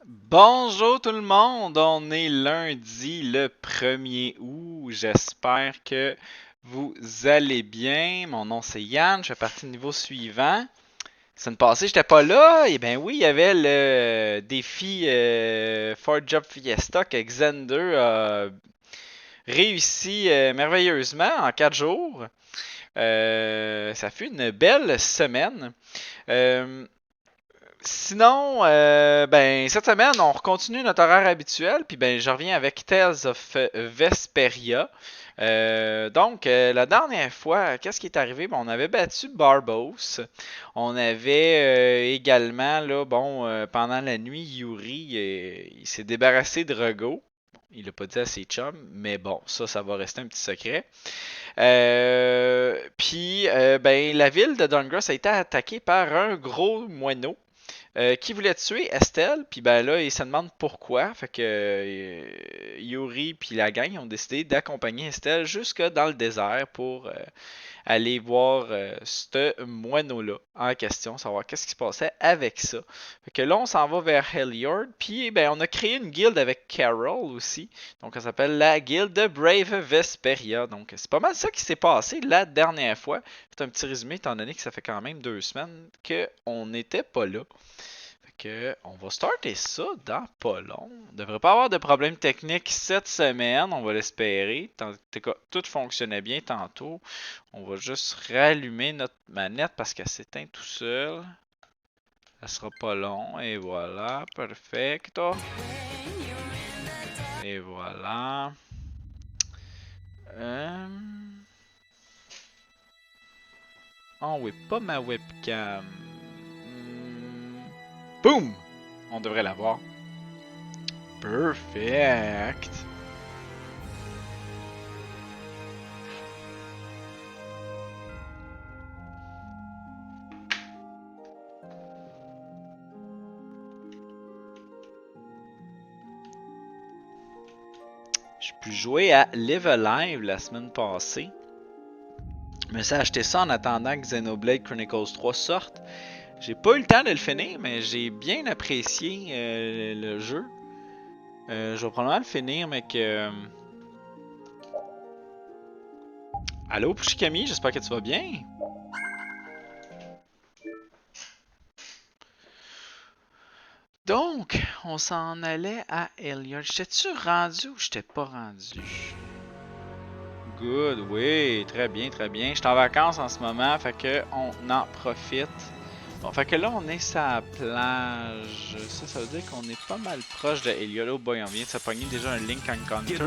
Bonjour tout le monde, on est lundi le 1er août. J'espère que vous allez bien. Mon nom c'est Yann, je fais partie de Niveau Suivant. La semaine passée, j'étais pas là. Et bien oui, il y avait le défi Ford Job Fiesta que Xander a réussi merveilleusement en 4 jours. Ça fut une belle semaine. Euh, Sinon, ben cette semaine, on continue notre horaire habituel, puis ben je reviens avec Tales of Vesperia. La dernière fois, qu'est-ce qui est arrivé? Ben, on avait battu Barbos. On avait également, là, pendant la nuit, Yuri, il s'est débarrassé de Rego. Il l'a pas dit à ses chums, mais bon, ça va rester un petit secret. Ben, la ville de Dungrass a été attaquée par un gros moineau qui voulait tuer Estelle, puis ben là, il se demande pourquoi. Fait que Yuri puis la gang ont décidé d'accompagner Estelle jusque dans le désert pour aller voir ce moineau-là en question, savoir qu'est-ce qui se passait avec ça. Fait que là, on s'en va vers Heliord, puis ben on a créé une guilde avec Carol aussi. Donc, elle s'appelle la guilde de Brave Vesperia. Donc, c'est pas mal ça qui s'est passé la dernière fois. C'est un petit résumé, étant donné que ça fait quand même 2 semaines qu'on n'était pas là. On va starter ça dans pas long. On devrait pas avoir de problème technique cette semaine, on va l'espérer. Tout fonctionnait bien tantôt. On va juste rallumer notre manette parce qu'elle s'éteint tout seul. Ça sera pas long. Et voilà, perfecto. Et voilà. Oh oui, pas ma webcam. Boom! On devrait l'avoir. Perfect. J'ai pu jouer à Live Alive la semaine passée. Je me suis acheté ça en attendant que Xenoblade Chronicles 3 sorte. J'ai pas eu le temps de le finir, mais j'ai bien apprécié le jeu. Je vais probablement le finir, mais que... Allô, Pushikami, j'espère que tu vas bien. Donc, on s'en allait à Heliod. J'étais-tu rendu ou j'étais pas rendu? Good, oui, très bien, très bien. Je suis en vacances en ce moment, fait que on en profite. Bon, fait que là, on est sur la plage. Ça veut dire qu'on est pas mal proche de Heliod. Oh boy, on vient de se pogner déjà un Link Encounter.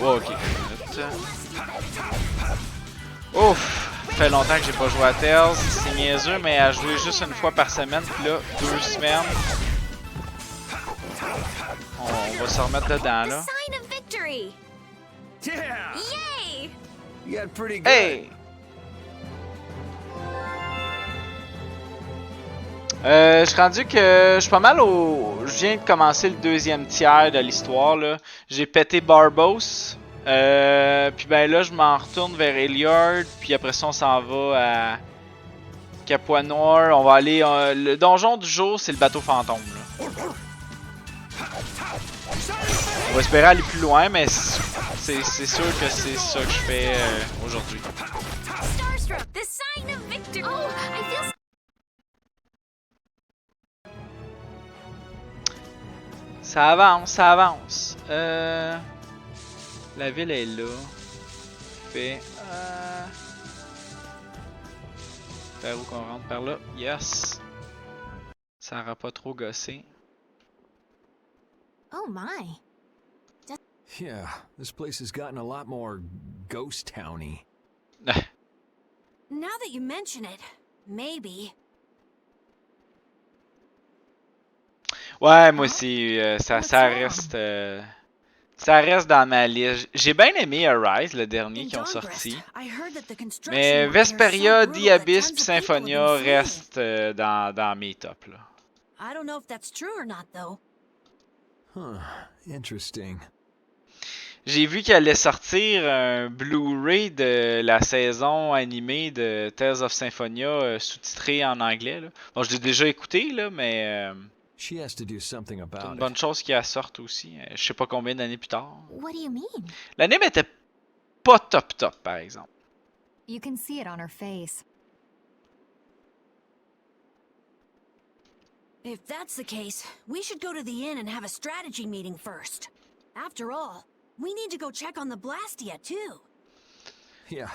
Oh, ok. Ouf! Ça fait longtemps que j'ai pas joué à Tales. C'est niaiseux, mais à jouer juste une fois par semaine, puis là, 2 semaines. On va se remettre dedans, là. Hey! Je suis rendu que je suis pas mal au. Je viens de commencer le deuxième tiers de l'histoire, là. J'ai pété Barbos. Puis ben là, je m'en retourne vers Heliord. Puis après ça, on s'en va à Capoi Noir. On va aller. Le donjon du jour, c'est le bateau fantôme, là. On va espérer aller plus loin, mais c'est sûr que c'est ça que je fais aujourd'hui. Ça avance, ça avance. La ville est là. Fait. Par où qu'on rentre? Par là. Yes. Ça aura pas trop gossé. Oh my. Yeah, this place has gotten a lot more ghost towny. Now that you mention it, maybe. Ouais, moi aussi, ça reste. Ça reste dans ma liste. J'ai bien aimé Arise, le dernier qui ont sorti. Mais Vesperia, The Abyss et Symphonia restent dans mes tops, là. I don't know if that's true or not, though. Huh, interesting. J'ai vu qu'elle allait sortir un Blu-ray de la saison animée de Tales of Symphonia sous-titré en anglais. Là. Bon, je l'ai déjà écouté, là, mais She has to do something c'est une about bonne it. chose qu'elle sorte aussi. Je sais pas combien d'années plus tard. What do you mean? L'anime était pas top top, par exemple. You can see it on her face. If that's the case, we should go to the inn and have a strategy meeting first. After all, we need to go check on the Blastia too. Yeah,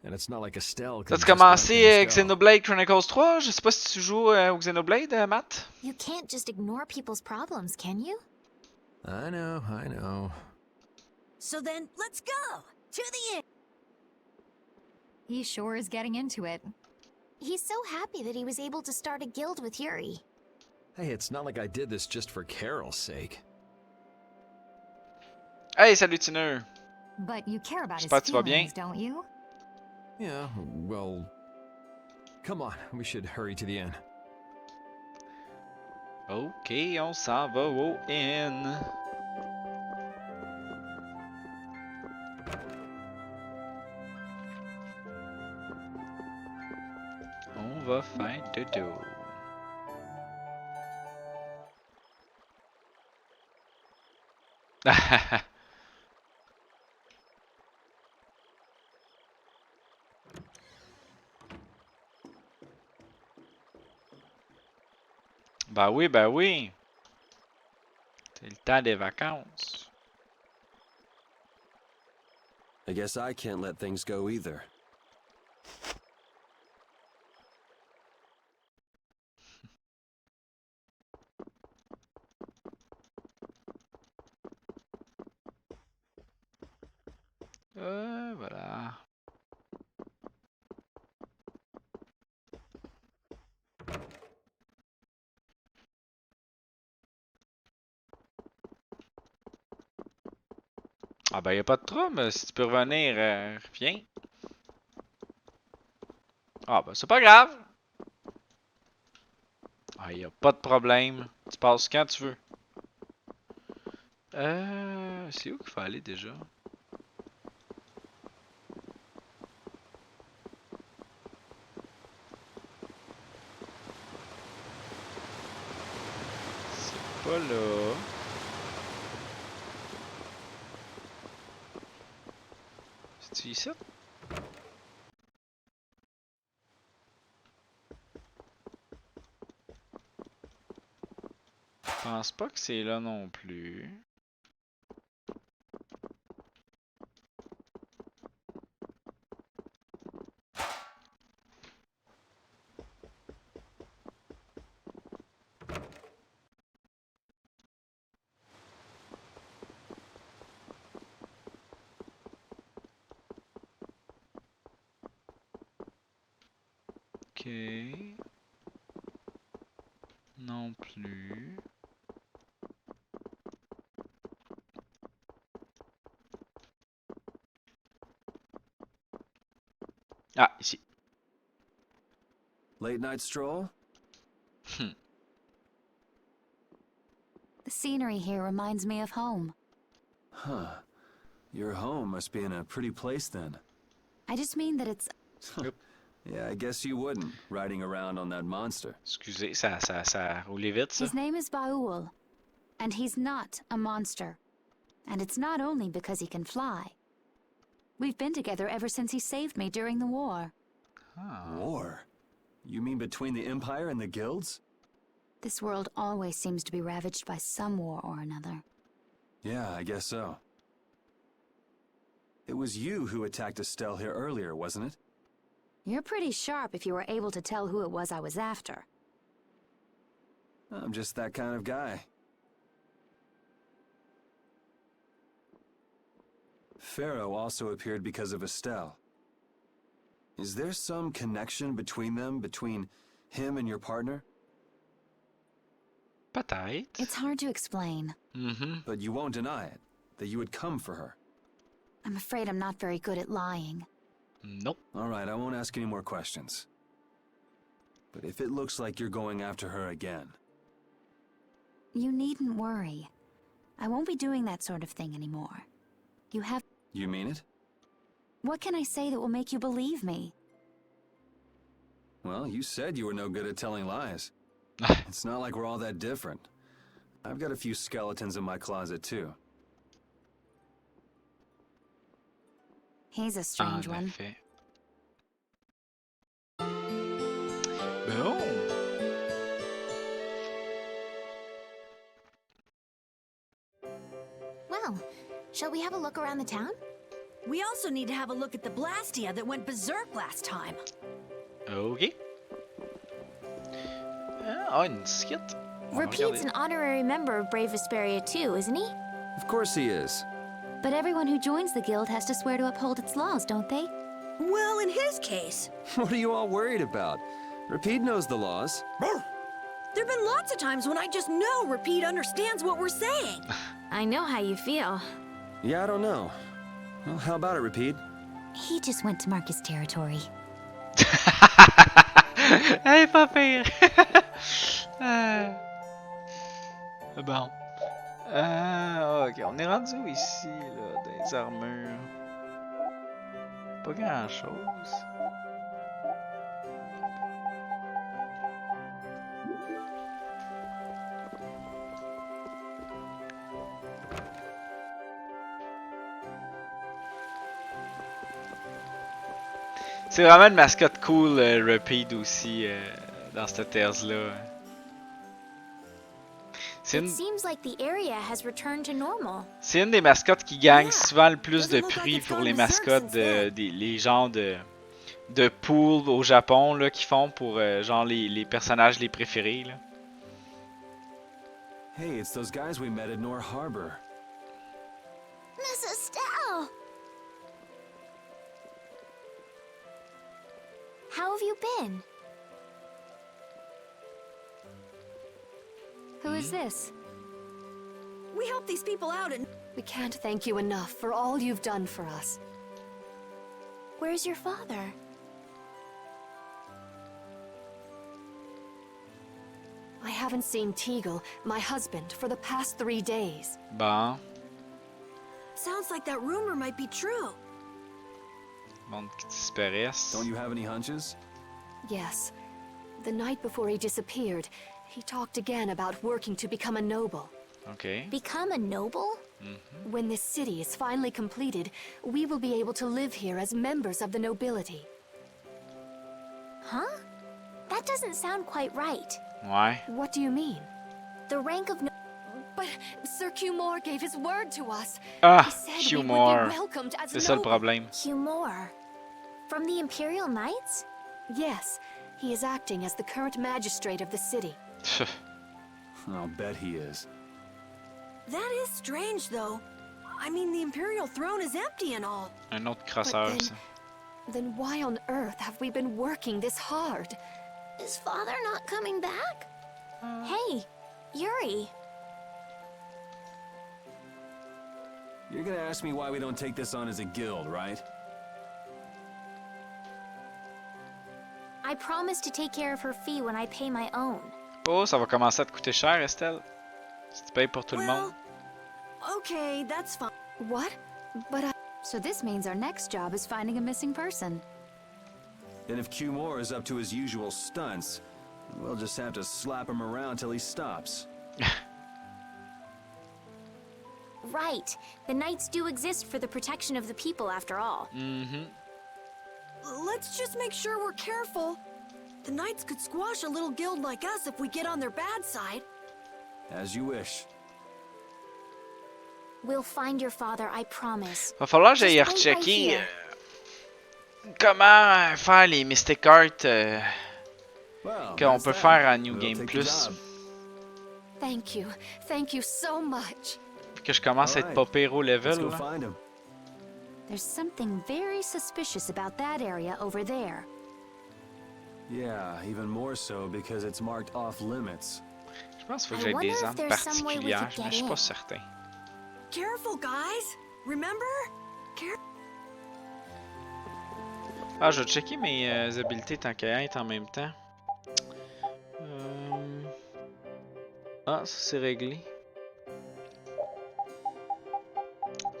and it's not like Estelle can T'as-tu just let commencé things go. Xenoblade Chronicles 3? Je sais pas si tu joues au Xenoblade, Matt. You can't just ignore people's problems, can you? I know. So then, let's go! To the inn! He sure is getting into it. He's so happy that he was able to start a guild with Yuri. Hey, it's not like I did this just for Carol's sake. Hey, salut Tineur. But you care about his J'espère que tu vas bien. feelings, don't you? Yeah, well... Come on, we should hurry to the inn. Ok, on s'en va au inn. On va faire dodo. Bah oui, bah oui. C'est le temps des vacances. I guess I can't let things go either. Voilà. Ah ben y a pas de trouble, si tu peux revenir, viens. Ah ben c'est pas grave. Ah y a pas de problème. Tu passes quand tu veux. C'est où qu'il faut aller déjà? C'est pas là. C'est-tu ici? Je pense pas que c'est là non plus. Ok. Non plus. Ah, ici. Late night stroll? The scenery here reminds me of home. Huh. Your home must be in a pretty place then. I just mean that it's... Yeah, I guess you wouldn't, riding around on that monster. Excusez, ça roulait vite ça. His name is Baul, and he's not a monster. And it's not only because he can fly. We've been together ever since he saved me during the war. Ah. War? You mean between the Empire and the guilds? This world always seems to be ravaged by some war or another. Yeah, I guess so. It was you who attacked Estelle here earlier, wasn't it? You're pretty sharp if you were able to tell who it was I was after. I'm just that kind of guy. Pharaoh also appeared because of Estelle. Is there some connection between them, between him and your partner? Peut-être. It's hard to explain. Mhm. But you won't deny it, that you would come for her. I'm afraid I'm not very good at lying. Nope. All right, I won't ask any more questions. But if it looks like you're going after her again... You needn't worry. I won't be doing that sort of thing anymore. You have... You mean it? What can I say that will make you believe me? Well, you said you were no good at telling lies. It's not like we're all that different. I've got a few skeletons in my closet, too. He's a strange En one. effet. Bon. Well, shall we have a look around the town? We also need to have a look at the Blastia that went berserk last time. Ok. Ah, une disquette. On va Repeat's regarder. an honorary member of Brave Vesperia too, isn't he? Of course he is. But everyone who joins the guild has to swear to uphold its laws, don't they? Well, in his case, What are you all worried about? Repeat knows the laws. there've been lots of times when I just know Repeat understands what we're saying. I know how you feel. Yeah, I don't know. Well, how about it, Repeat? He just went to mark his territory. Hey, pas pire. Bon. Ok, on est rendu où ici, là, dans les armures? Pas grand chose. C'est vraiment une mascotte cool, Repeat aussi, dans cette Terre-là. C'est It une, seems like the area has returned to normal. c'est une des mascottes qui gagne Yeah. souvent le plus de Doesn't look like prix it's pour gone les berserk mascottes since then. les genres de pool au Japon là, qui font pour genre les personnages les préférés. Là. Hey, it's those guys we met at Nor Harbor. Miss Estelle! How have you been? Who is this? We helped these people out and We can't thank you enough for all you've done for us. Where's your father? I haven't seen Teagle, my husband, for the past 3 days. Bon, sounds like that rumor might be true. monde qui disparaissent. Don't you have any hunches? Yes. The night before he disappeared, he talked again about working to become a noble. Ok. Become a noble? When this city is finally completed, we will be able to live here as members of the nobility. Huh? That doesn't sound quite right. Ouais. What do you mean? The rank of no But Sir Cumore gave his word to us. Ah, He said we would humor. be welcomed as C'est ça le noble. problème. Humor. From the Imperial Knights? Yes, he is acting as the current magistrate of the city. I'll bet he is. That is strange, though. I mean, the Imperial throne is empty and all. Un autre crosseur, then- ça. Then why on earth have we been working this hard? Is father not coming back? Hey, Yuri. You're gonna ask me why we don't take this on as a guild, right? I promise to take care of her fee when I pay my own. Oh, ça va commencer à te coûter cher, Estelle. Si tu payes pour tout le monde. Well, okay, that's fine. What? But I... So this means our next job is finding a missing person. And if Cumore is up to his usual stunts, we'll just have to slap him around till he stops. Right. The Knights do exist for the protection of the people, after all. Mhm. Let's just make sure we're careful. The Knights could squash a little guild like us if we get on their bad side. As you wish. We'll find your father, I promise. Va falloir que j'aille Just wait right rechecker here. comment faire les Mystic Art Well, qu'on that's peut that. faire à New We'll Game take the Plus. job. Thank you. Thank you so much. Puis que je commence à être pas pire au Let's level. go Là. find him. There's something very suspicious about that area over there. Yeah, even more so because it's marked off limits. Je pense qu'il faut I que j'aille wonder des if armes there's some way we particulières, could mais je get suis pas in. certain. Careful, guys. Remember? Ah, je vais checker mes habiletés tant qu'à être en même temps. Ah, ça c'est réglé.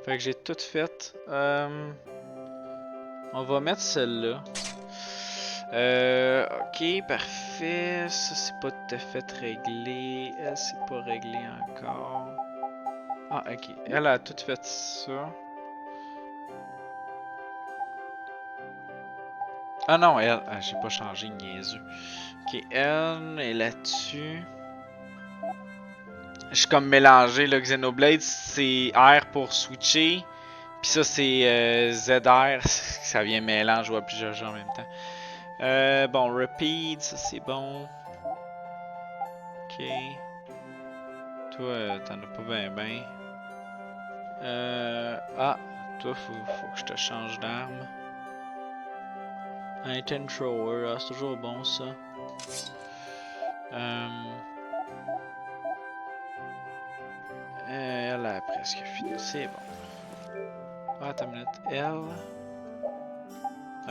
Fait que j'ai tout fait. On va mettre celle-là. Ok, parfait. Ça, c'est pas tout à fait réglé. Elle, c'est pas réglé encore. Ah, ok. Elle a tout fait ça. Ah non, elle. Ah, j'ai pas changé, niaiseux. Ok, elle est là-dessus. Je suis comme mélangé. Le Xenoblade, c'est R pour switcher. Puis ça, c'est ZR. Ça vient mélange, je vois plusieurs jeux en même temps. Bon, repeat, ça c'est bon. Ok. Toi, t'en as pas ben. Ah, toi, faut que je te change d'arme. Un ten thrower, c'est toujours bon ça. Elle a presque fini, c'est bon. Ah, attends une minute. Elle.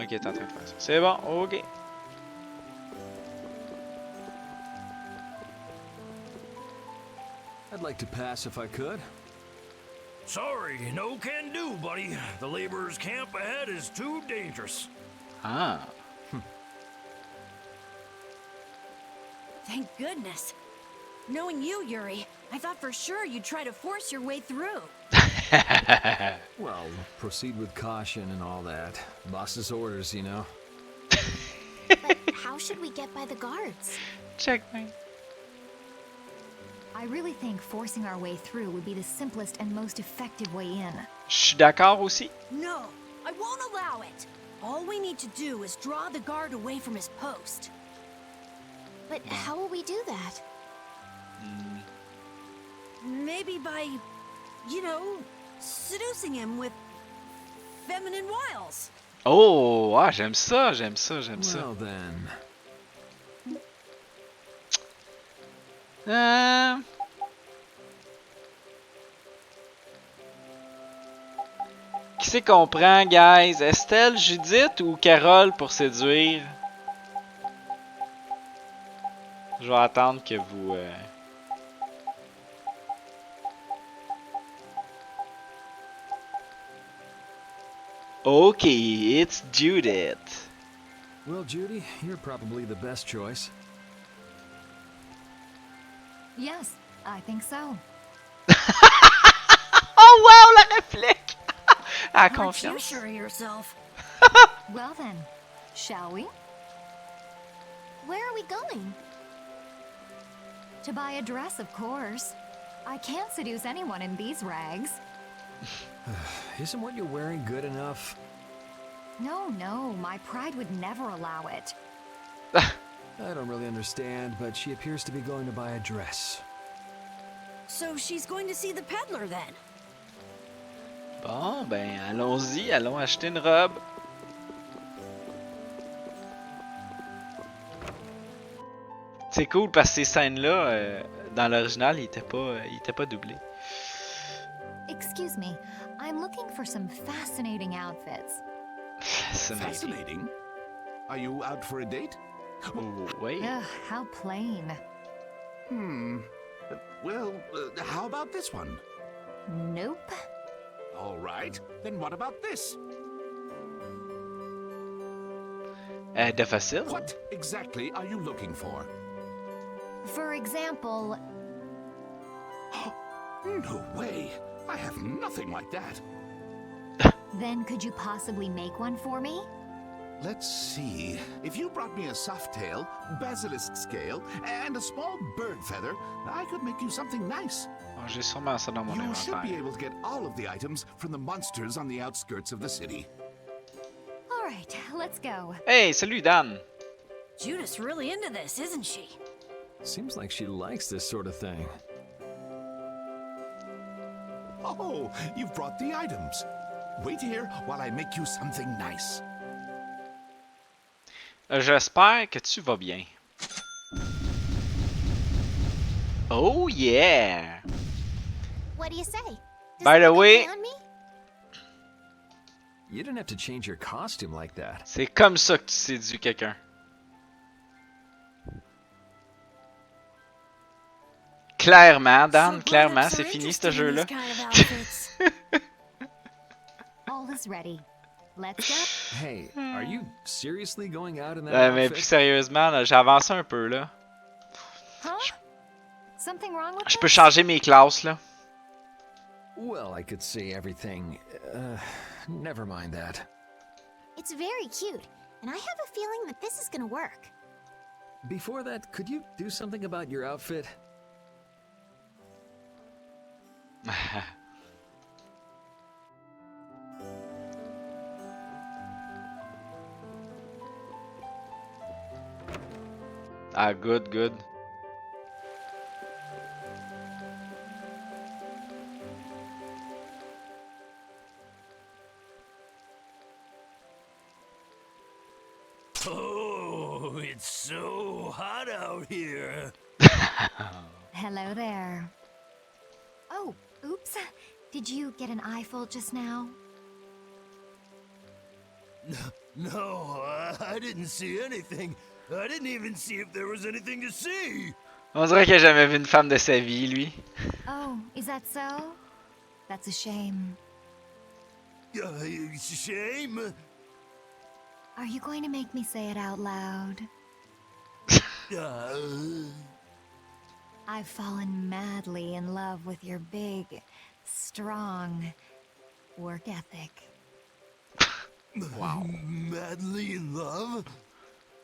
Ok, t'es en train de faire ça. C'est bon, ok. I'd like to pass if I could. Sorry, no can do, buddy. The laborers' camp ahead is too dangerous. Ah. Thank goodness. Knowing you, Yuri, I thought for sure you'd try to force your way through. Well, proceed with caution and all that. Boss's orders, you know. But how should we get by the guards? Checkmate. I really think forcing our way through would be the simplest and most effective way in. Je suis d'accord aussi. No, I won't allow it. All we need to do is draw the guard away from his post. But how will we do that? Maybe by, you know, seducing him with feminine wiles. Oh, ah, j'aime ça. Well then. Qui c'est qu'on prend, guys? Estelle, Judith ou Carole pour séduire? Je vais attendre que vous... Ok, it's Judith. Well, Judy, you're probably the best choice. Yes, I think so. Oh wow, la réplique! À Aren't you confiance. sure of yourself? Well then, shall we? Where are we going? To buy a dress, of course. I can't seduce anyone in these rags. Isn't what you're wearing good enough? No, my pride would never allow it. I don't really understand, but she appears to be going to buy a dress. So she's going to see the peddler then? Bon, ben, allons-y, allons acheter une robe. C'est cool parce que ces scènes-là, dans l'original, ils étaient pas doublés. Excuse me, I'm looking for some fascinating outfits. Fascinating? Are you out for a date? Oh, wait. Ugh, how plain. Well, how about this one? Nope. All right, then what about this? De facile. What exactly are you looking for? For example, No way! I have nothing like that. then could you possibly make one for me? Let's see. If you brought me a soft tail, basilisk scale, and a small bird feather, I could make you something nice. Oh, j'ai sûrement ça dans mon You should be inventaire. able to get all of the items from the monsters on the outskirts of the city. All right, let's go. Hey, salut Dan! Judith's really into this, isn't she? Seems like she likes this sort of thing. Oh, you've brought the items. Wait here while I make you something nice. J'espère que tu vas bien. Oh yeah! What do you say? Does By it the look way- okay on me? You didn't have to change your costume like that. C'est comme ça que tu séduis quelqu'un. Clairement, Dan, So clairement, grown-ups c'est are fini ce interested in jeu-là. these kind of outfits. All is ready. Let's go. Hey, are you seriously going out in that Mais plus outfit? sérieusement, là, j'ai avancé un peu là. Huh? Something wrong with Je peux this? changer mes classes là. Well, I could see everything. Never mind that. It's very cute, and I have a feeling that this is gonna work. Before that, could you do something about your outfit? Ah, good, good. Oh, it's so hot out here. Hello there. Oh, oops. Did you get an eyeful just now? No, I didn't see anything. I didn't even see if there was anything to see. On dirait qu'il a jamais vu une femme de sa vie, lui. Oh, is that so? That's a shame. Shame. Are you going to make me say it out loud? I've fallen madly in love with your big, strong work ethic. Wow. Madly in love?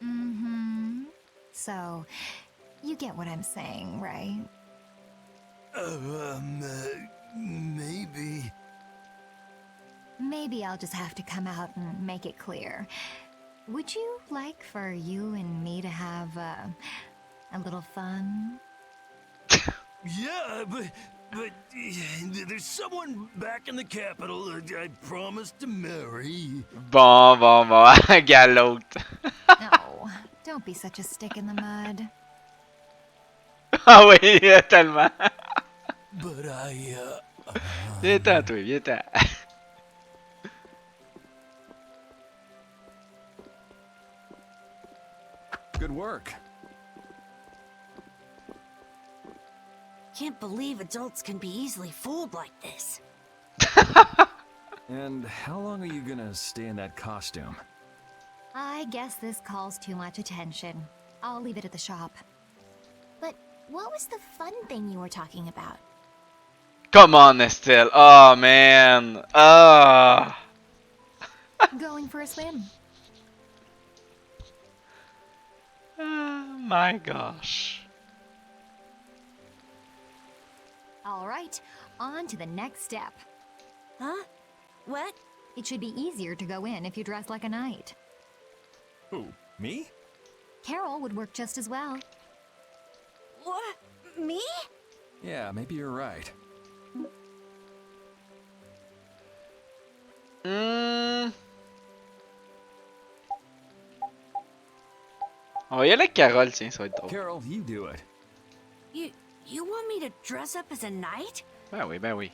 Mm-hmm. So, you get what I'm saying, right? Maybe. Maybe I'll just have to come out and make it clear. Would you like for you and me to have a little fun? Yeah, but there's someone back in the capital I promised to marry. Bon, galoute. No, don't be such a stick in the mud. Ah oui, tellement. But Viens-t'en, toi, viens-t'en. Good work. Can't believe adults can be easily fooled like this. And how long are you gonna stay in that costume? I guess this calls too much attention. I'll leave it at the shop. But what was the fun thing you were talking about? Come on, Estelle. Oh, man. Ah. Going for a swim. Oh, my gosh. All right, on to the next step. Huh? What? It should be easier to go in if you dress like a knight. Who, me? Carol would work just as well. What? Me? Yeah, maybe you're right. On va y aller avec Carole, tiens, ça va être drôle. Carol, you do it. You want me to dress up as a knight? Ben oui, ben oui.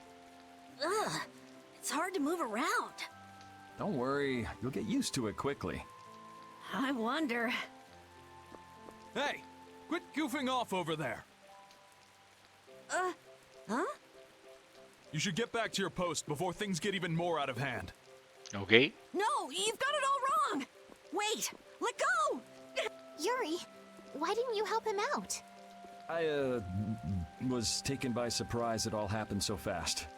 Ugh, it's hard to move around. Don't worry, you'll get used to it quickly. I wonder. Hey, quit goofing off over there. Huh? You should get back to your post before things get even more out of hand. Okay. No, you've got it all wrong. Wait, let go. Yuri, why didn't you help him out? I, was taken by surprise it all happened so fast.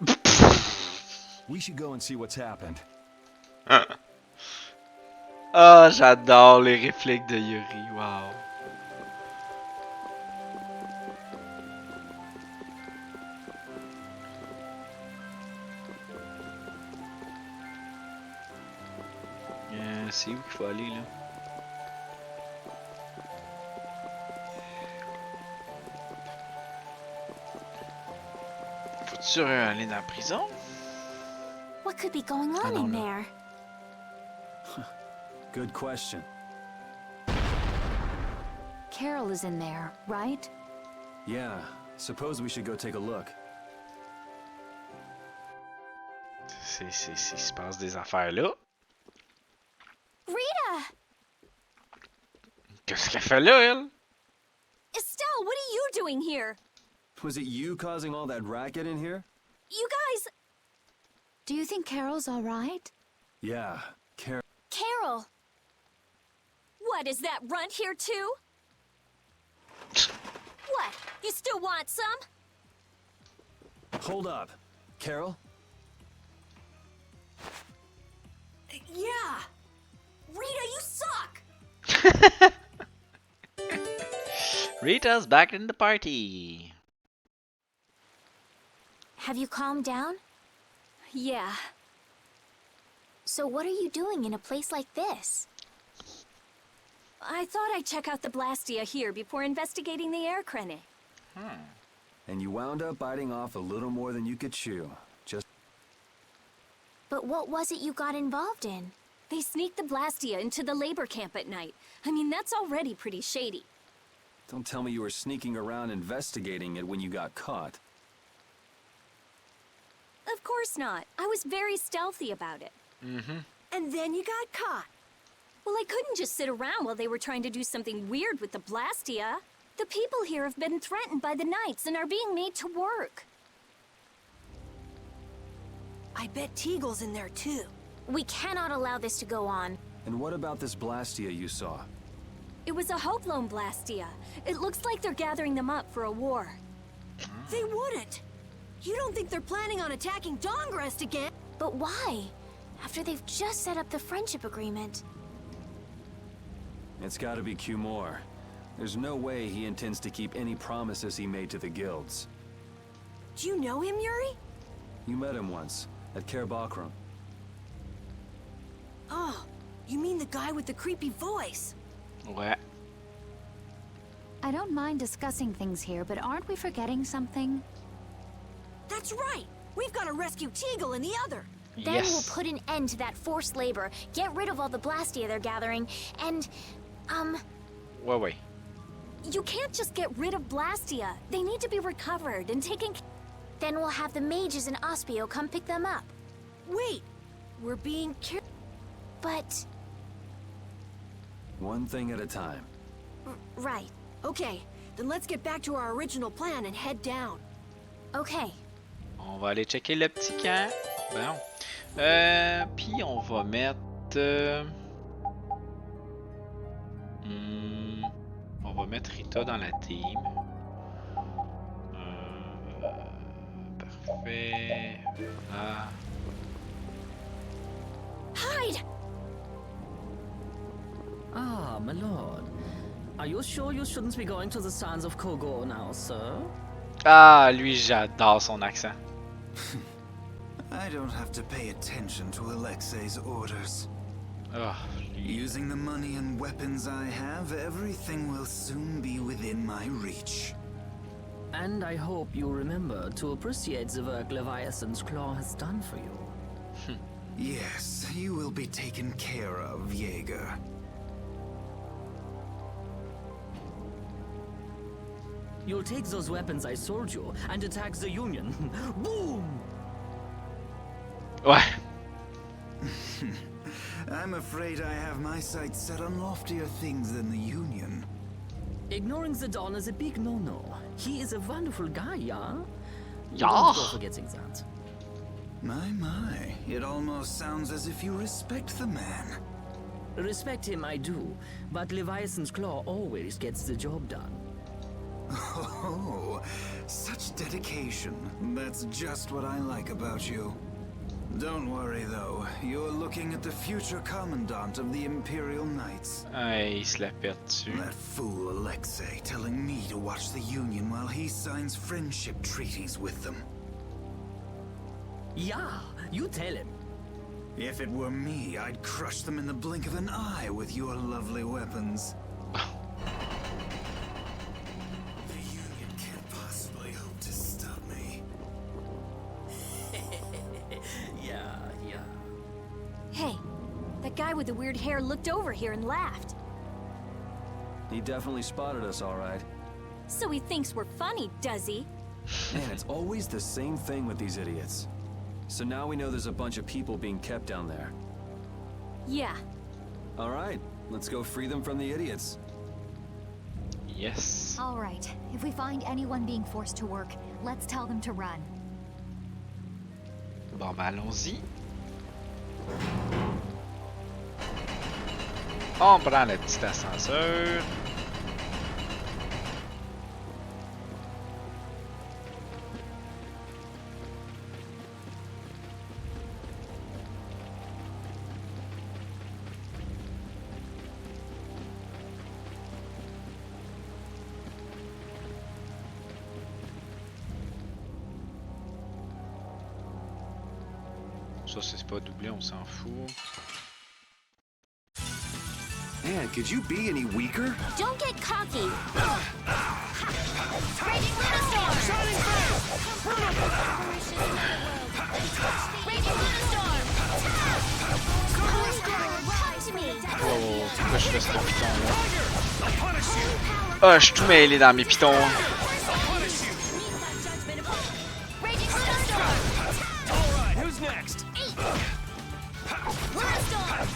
We should go and see what's happened. Ah, j'adore les réflexes de Yuri, wow. C'est où qu'il faut aller, là? Faut-tu aller dans la prison? What could be going on in there? Good question. Carol is in there, right? Yeah, suppose we should go take a look. Il se passe des affaires là. Rita! Qu'est-ce qu'elle fait là, elle? Estelle, what are you doing here? Was it you causing all that racket in here? You guys... Do you think Carol's all right? Yeah, Carol! What, is that runt here too? What? You still want some? Hold up. Carol? Yeah! Rita, you suck! Rita's back in the party. Have you calmed down? Yeah. So what are you doing in a place like this? I thought I'd check out the Blastia here before investigating the air crane. And you wound up biting off a little more than you could chew. Just But what was it you got involved in? They sneaked the Blastia into the labor camp at night. I mean, that's already pretty shady. don't tell me you were sneaking around investigating it when you got caught. Of course not. I was very stealthy about it. And then you got caught. Well, I couldn't just sit around while they were trying to do something weird with the Blastia. The people here have been threatened by the Knights and are being made to work. I bet Teagle's in there too. We cannot allow this to go on. And what about this Blastia you saw? It was a Hope Loan Blastia. It looks like they're gathering them up for a war. They wouldn't. You don't think they're planning on attacking Dongrest again? But why? After they've just set up the friendship agreement. It's gotta be Cumore. There's no way he intends to keep any promises he made to the guilds. Do you know him, Yuri? You met him once, at Caer Bakram. Oh, you mean the guy with the creepy voice? Ouais. I don't mind discussing things here, but aren't we forgetting something? That's right! We've got to rescue Teagle and the other! Then we'll put an end to that forced labor, get rid of all the Blastia they're gathering, and, Wait. You can't just get rid of Blastia. They need to be recovered and taken. Then we'll have the mages and Ospio come pick them up. Wait! We're being But... One thing at a time. right. Okay, then let's get back to our original plan and head down. Okay. On va aller checker le petit camp. Bon. Puis on va mettre... on va mettre Rita dans la team. Parfait. Voilà. Hide! Ah, my lord. Are you sure you shouldn't be going to the sands of Kogo now, sir? Ah, lui, j'adore son accent. I don't have to pay attention to Alexei's orders. Oh, Using the money and weapons I have, everything will soon be within my reach. And I hope you remember to appreciate the work Leviathan's Claw has done for you. Yes, you will be taken care of, Jaeger. You'll take those weapons I sold you and attack the Union. Boom! Ouais. I'm afraid I have my sights set on loftier things than the Union. Ignoring the Dawn is a big no-no. He is a wonderful guy, yeah? Yeah. Don't go forgetting that. My, it almost sounds as if you respect the man. Respect him I do, but Leviathan's Claw always gets the job done. Oh, such dedication. That's just what I like about you. Don't worry though, you're looking at the future commandant of the Imperial Knights. Il se la pète dessus. That fool Alexei telling me to watch the Union while he signs friendship treaties with them. Yeah, you tell him. If it were me, I'd crush them in the blink of an eye with your lovely weapons. The Union can't possibly hope to stop me. Yeah. Hey, that guy with the weird hair looked over here and laughed. He definitely spotted us, all right. So he thinks we're funny, does he? Man, it's always the same thing with these idiots. So now we know there's a bunch of people being kept down there. Yeah. All right, let's go free them from the idiots. Yes. All right. If we find anyone being forced to work, let's tell them to run. Bon, ben allons-y. On prend le petit ascenseur. Ça, c'est pas doublé, on s'en fout. Man, could you be any weaker? Don't get cocky. Raging Lunarstorm! Shining Raging Lunarstorm! Come to me! Oh, pourquoi je fais ce piton là? Ah, je suis tout mêlé dans mes pitons. Raging Lunarstorm! Alright, who's next? Lunarstorm!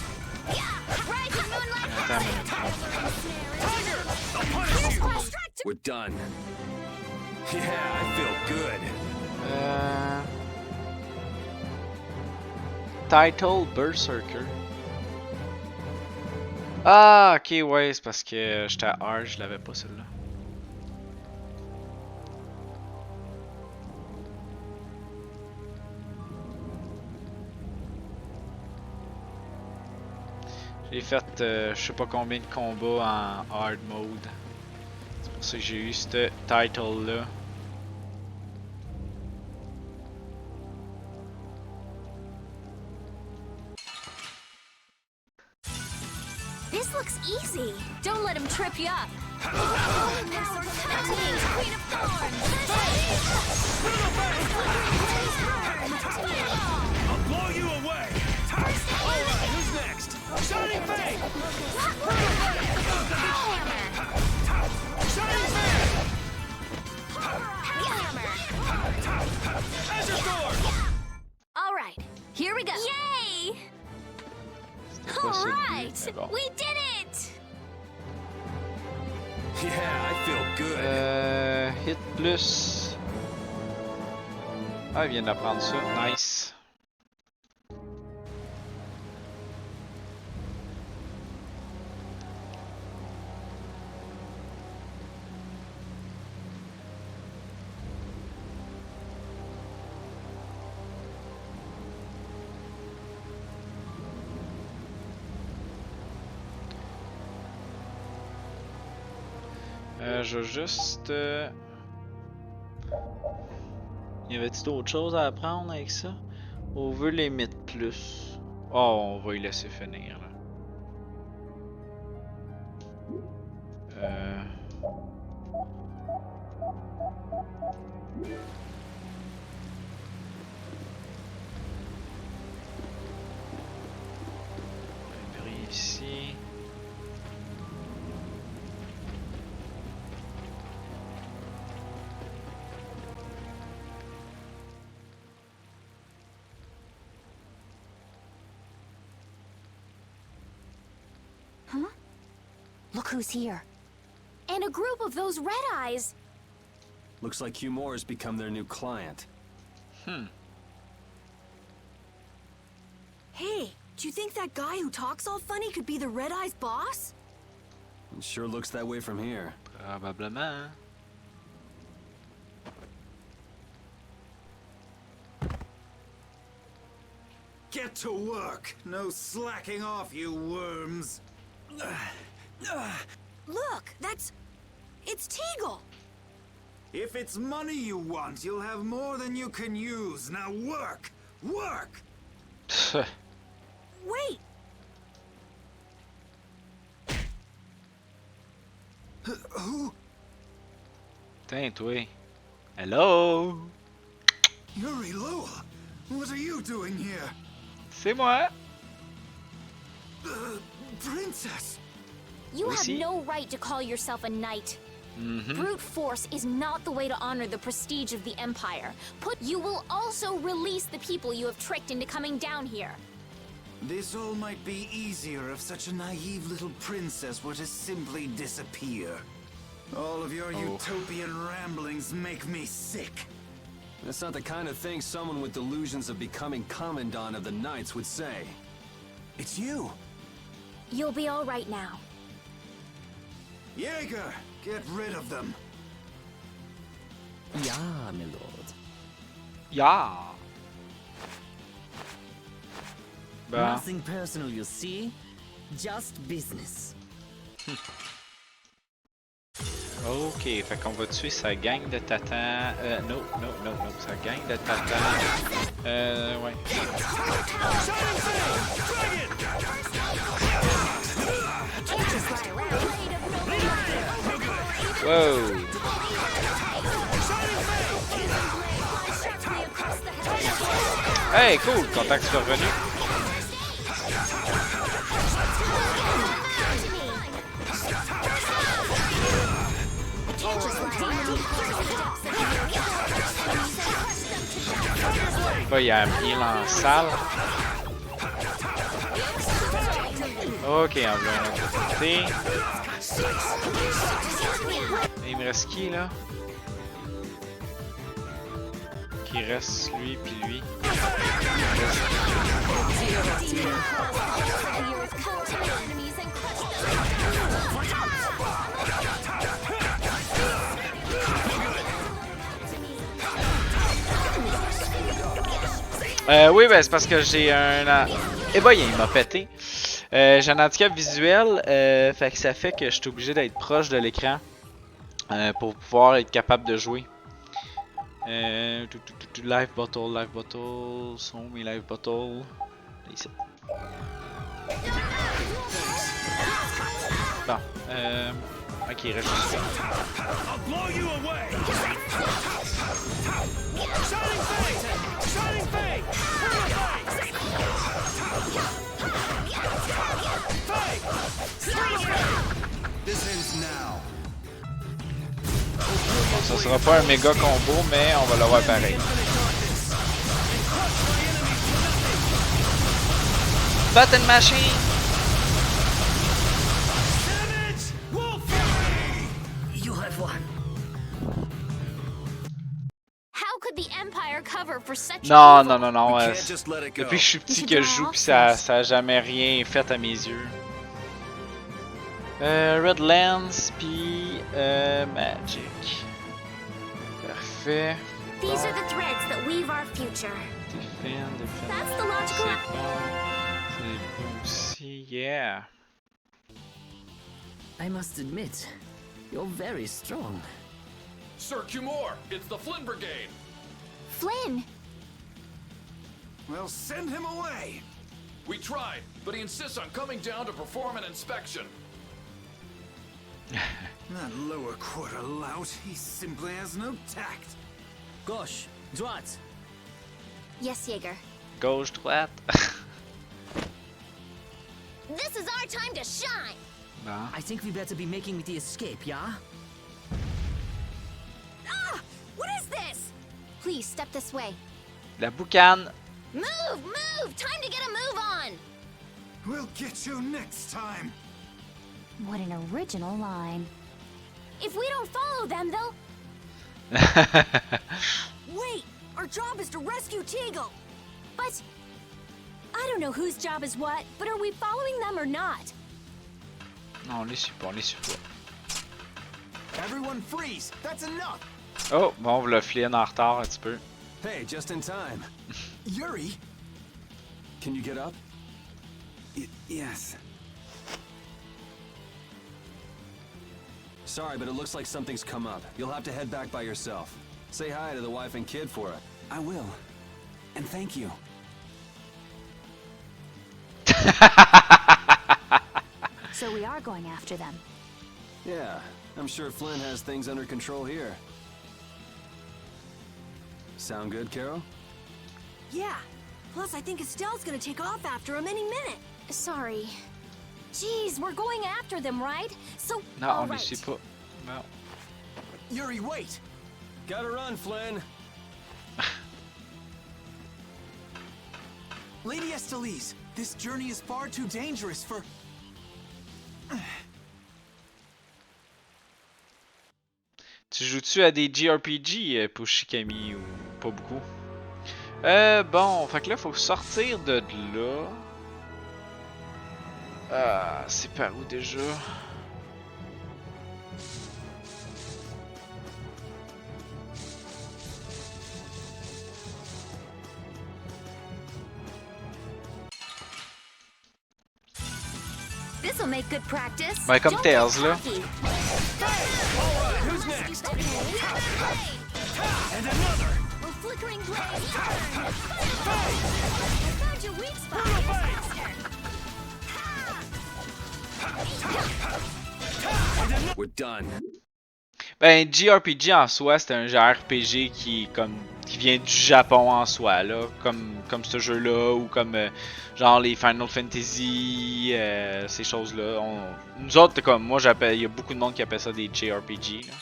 Rising Moonlight! Attends une minute. We're done. Yeah, I feel good. Title Berserker. Ah, ok, ouais, c'est parce que j'étais à R, je l'avais pas celle-là. J'ai fait je sais pas combien de combats en hard mode. C'est pour ça que j'ai eu ce title là. This looks easy. Don't let him trip you up. Power cutting, Queen of Thorns. I'll blow you away! Alright, who's next? Shining Fang! Shining Fang! Azure Sword! All right, here we go. Yay! Quoi, All ça, right, lui? Bon. we did it. Yeah, I feel good. Hit plus. Ah, il vient d'apprendre ça. Nice. Je vais juste... Y avait-il d'autres choses à apprendre avec ça? On veut les mettre plus. Oh, on va y laisser finir là. Librairie ici. Look who's here. And a group of those red eyes. Looks like Hugh Moore has become their new client. Hey, do you think that guy who talks all funny could be the Red Eye's boss? It sure looks that way from here. Probablement. Get to work! No slacking off, you worms! Look, it's Teagle! If it's money you want, you'll have more than you can use. Now work! Work! Wait! Who? Tiens, toi. Hello? Yuri Loa? What are you doing here? C'est moi. Princess! You have see? no right to call yourself a knight. Brute force is not the way to honor the prestige of the Empire. You will also release the people you have tricked into coming down here. This all might be easier if such a naive little princess were to simply disappear. All of your utopian ramblings make me sick. That's not the kind of thing someone with delusions of becoming Commandant of the Knights would say. It's you. You'll be all right now. Jaeger, get rid of them. Yeah, my lord. Yeah. Bon. Nothing personal, you see? Just business. Ok, fait qu'on va tuer sa gang de tatans. Non, sa gang de tatans. Ouais. Wow. Hey, cool, contact soit revenu. Bah, il y a un heal en salle. Ok, on va un autre côté. Il me reste qui là? Qui reste lui puis lui. Oui, ben c'est parce que j'ai un... Eh ben, il m'a pété. J'ai un handicap visuel, fait que ça fait que je suis obligé d'être proche de l'écran pour pouvoir être capable de jouer. Live bottle, sont mes live bottles. Ici. Bon, ok, il reste juste. Bon, ça sera pas un méga combo, mais on va l'avoir pareil. Button machine! You have won. How could the Empire cover for such Non, evil? non, non, non. Depuis que je suis petit que je joue, pis ça a jamais rien fait à mes yeux. Red Lens, puis Magic. Parfait. These are the threads that weave our future. That's the logical. C'est bon aussi, yeah. I must admit, you're very strong. Sir Cumore, it's the Flynn Brigade. Flynn! Well, send him away! We tried, but he insists on coming down to perform an inspection. That lower quarter lout, he simply has no tact. Gauche, droite. Yes, Jaeger. Gauche, droite. This is our time to shine! Bon. I think we better be making the escape, yeah? Ah! What is this? Please step this way. La boucane. Move! Move! Time to get a move on! We'll get you next time. What an original line. If we don't follow them, they'll... Wait! Our job is to rescue Teagle! But... I don't know whose job is what, but are we following them or not? Non, on les suit pas, on les suit pas. Everyone freeze! That's enough! Oh, bon, le Flynn en retard un petit peu. Hey, just in time. Yuri? Can you get up? Yes. Sorry, but it looks like something's come up. You'll have to head back by yourself. Say hi to the wife and kid for it. I will. And thank you. So we are going after them. Yeah, I'm sure Flynn has things under control here. Sound good, Carol? Yeah. Plus, I think Estelle's gonna take off after him any minute. Sorry. Jeez, we're going after them, right? So, Non, all on les right. suit pas. Non. Yuri, wait! Gotta run, Flynn! Lady Estellise, this journey is far too dangerous for... Tu joues-tu à des jrpg pour Shikami ou pas beaucoup? Bon, fait que là, faut sortir de là. Ah, c'est par où déjà? This'll make good practice. Ben, comme Tails, là. Who's next? And another. Flickering blade. Found your weak spot. We're done. Ben, jrpg en soi, c'est un jrpg qui vient du Japon en soi, là, comme ce jeu-là, ou comme genre les Final Fantasy, ces choses-là. Nous autres, comme moi, il y a beaucoup de monde qui appelle ça des jrpg. Là.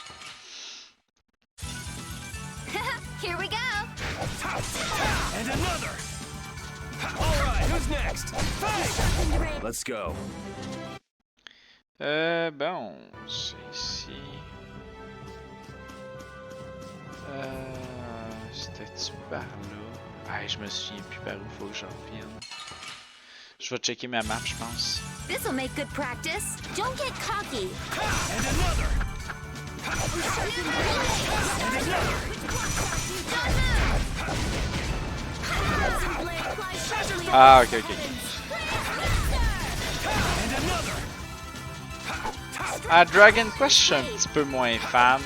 Here we go. And another. All right, who's next? Hey! Let's go. Bon, c'est ici. C'était-tu par là? Hey, je me souviens plus par où faut que je revienne. Je vais checker ma map, je pense. This'll make good practice. Don't get cocky. And another. Ah, ok, ok. Ah, Dragon Quest, je suis un petit peu moins fan.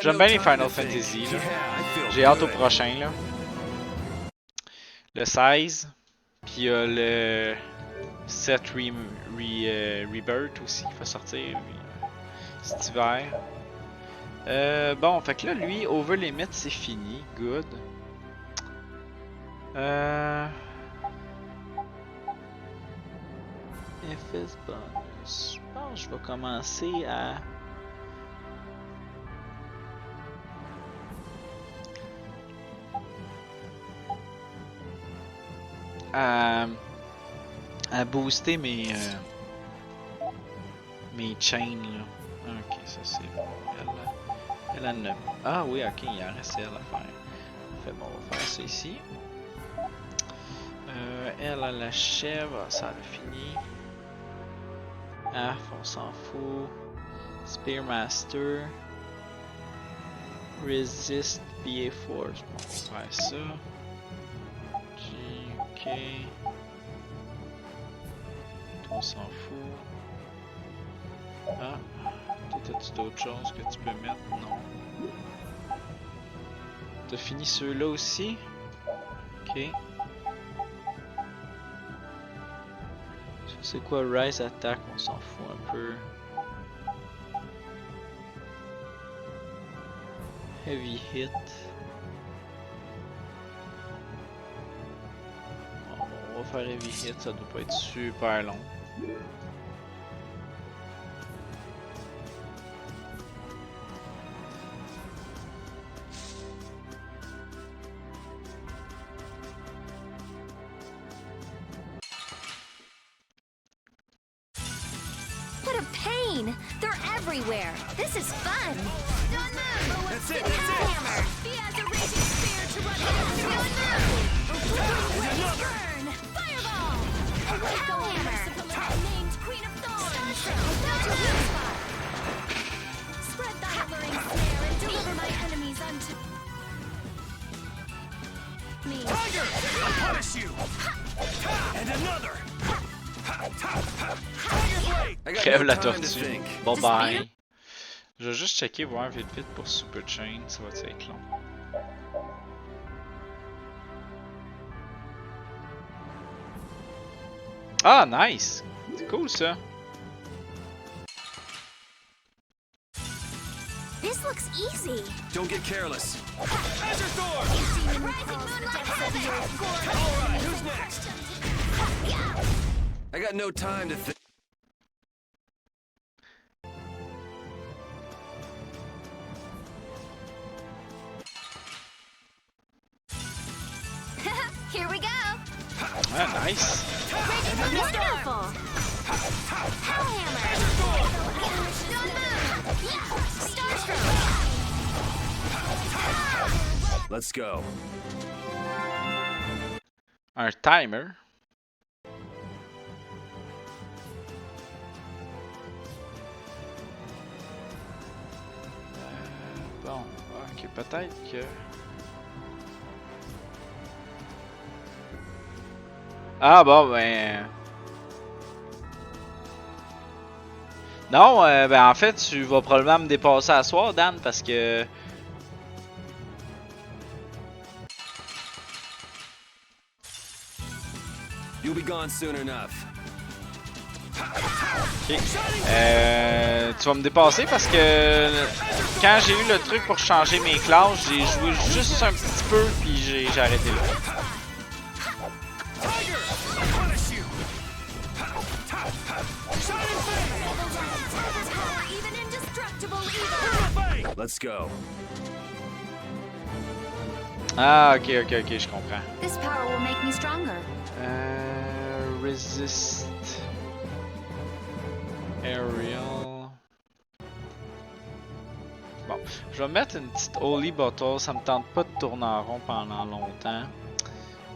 J'aime bien les Final Fantasy. J'ai hâte au prochain, là. Le 16. Puis il y a le 7 Rebirth aussi qui va sortir cet hiver. Bon, fait que là, lui, Over Limit, c'est fini. Good. FS bonus. Je pense que je vais commencer à booster mes chains là. Ok, ça c'est bon. Elle en a... Ah oui, ok, il en reste elle à faire. Fait bon, on va faire ça ici. Elle a la chèvre, ça a fini. Ah, on s'en fout. Spearmaster. Resist BA Force. Bon, on va faire ça. Ok. On s'en fout. Ah, t'as-tu d'autres choses que tu peux mettre? Non. T'as fini ceux-là aussi? Ok. C'est quoi Rise Attack? On s'en fout un peu. Heavy Hit. Bon, on va faire Heavy Hit, ça doit pas être super long. What a pain! They're everywhere. This is fun. That's it, that's it. Hammer. He has a raging spear to run burn. Fireball. Hellhammer. Named Queen of Thorns. Spread the hammering snare and deliver my enemies unto me. Tiger! I'll punish you! And another! Tiger Blade! Crève la tortue. Bye bye. Je vais juste checker voir vite vite pour Super Chain, ça va être long. Ah, nice! C'est cool ça. This looks easy. Don't get careless. Azure Sword! Alright, who's next? I got no time to think. Here we go. Ah, nice. Wonderful. Hellhammer. Starstroke. Let's go. Un timer. Ok, peut-être que... Ah bon, ben... Non, ben en fait, tu vas probablement me dépasser à soir, Dan, parce que... You'll be gone soon enough. Ok. Tu vas me dépasser parce que quand j'ai eu le truc pour changer mes classes, j'ai joué juste un petit peu puis j'ai arrêté là. Let's go. Ah, ok, je comprends. This power will make me stronger. Resist. Aerial. Bon, je vais mettre une petite Holy Bottle, ça me tente pas de tourner en rond pendant longtemps.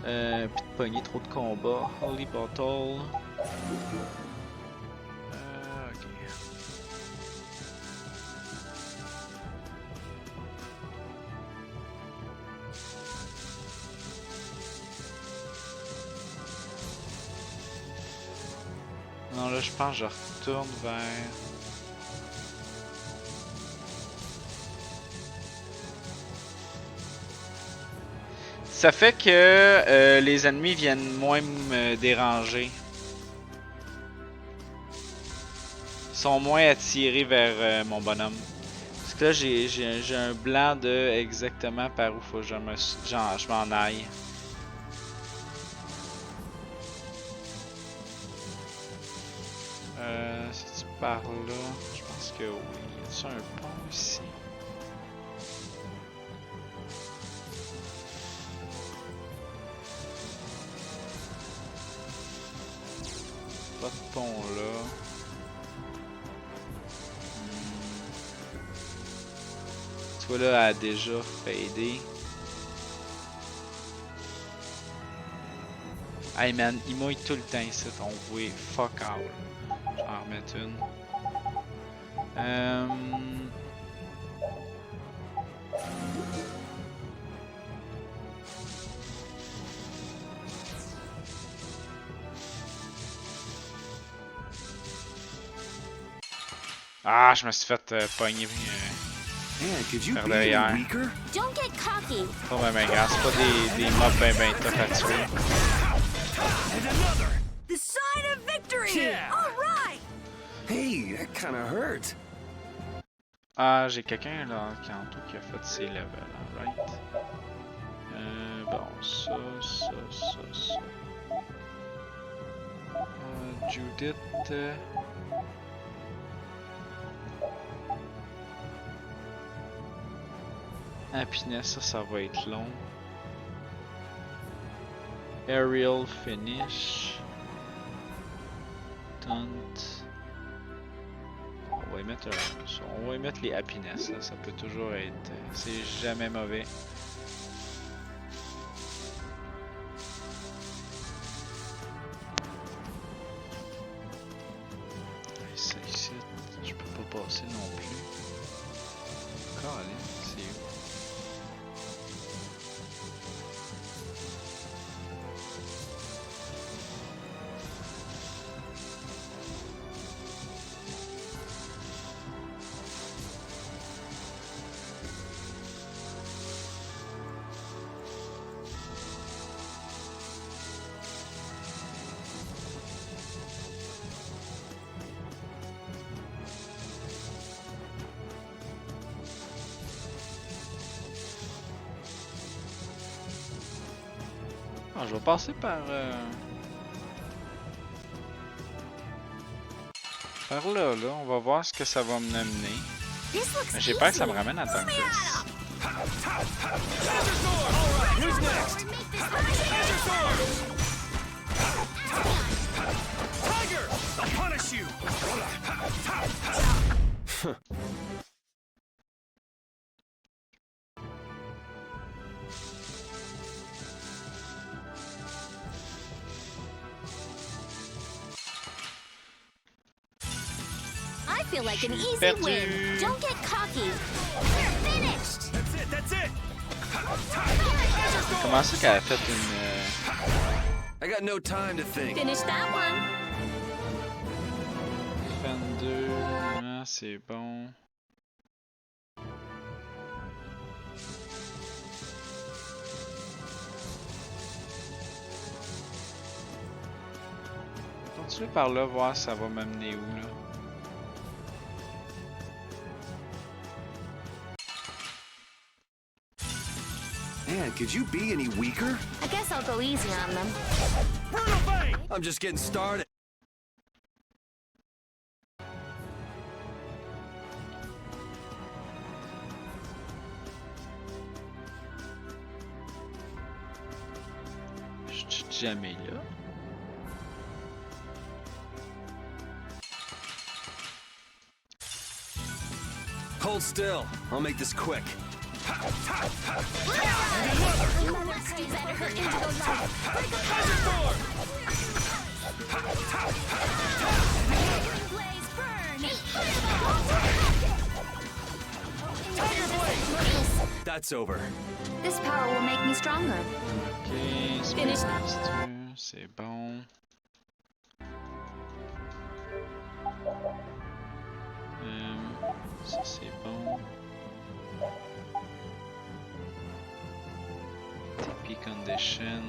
Puis de pogner trop de combats. Holy Bottle. Ok. Non, là, je pense que je retourne vers... Ça fait que les ennemis viennent moins me déranger. Ils sont moins attirés vers mon bonhomme. Parce que là, j'ai un blanc de exactement par où faut que je m'en aille. C'est-tu par là? Je pense que oui. Y a-t-il un pont ici? Pas de pont là. Tu vois là, elle a déjà fadé. Hey man, il mouille tout le temps ici, on voit fuck out. Je vais en remettre une. Ah, je me suis fait pogner par derrière. Don't get cocky. Pas ben grave, c'est pas des mobs ben tough à tuer. The sign of victory! Yeah. All right! Hey, that kind of hurt. Ah, j'ai quelqu'un là qui a fait ses levels, right? Bon, ça. Judith. Happiness, ça va être long. Aerial finish. Taunt. On va y mettre les happiness, là. Ça peut toujours être. C'est jamais mauvais. Ça ici, je peux pas passer non plus. Colin, c'est où? Ah, je vais passer par là, on va voir ce que ça va me amener. J'ai peur que ça me ramène à Douglas. I feel like an easy win. Don't get cocky. We're finished. Comment ça qu'elle a fait une... I got no time to think. Finish that one. 22, ah, c'est bon. Continuer par là, voir si ça va m'amener où là. Man, could you be any weaker? I guess I'll go easy on them. I'm just getting started. Je suis jamais là. Hold still. I'll make this quick. That's over. This power will make me stronger. Ok, c'est bon. Ça c'est bon. TP condition.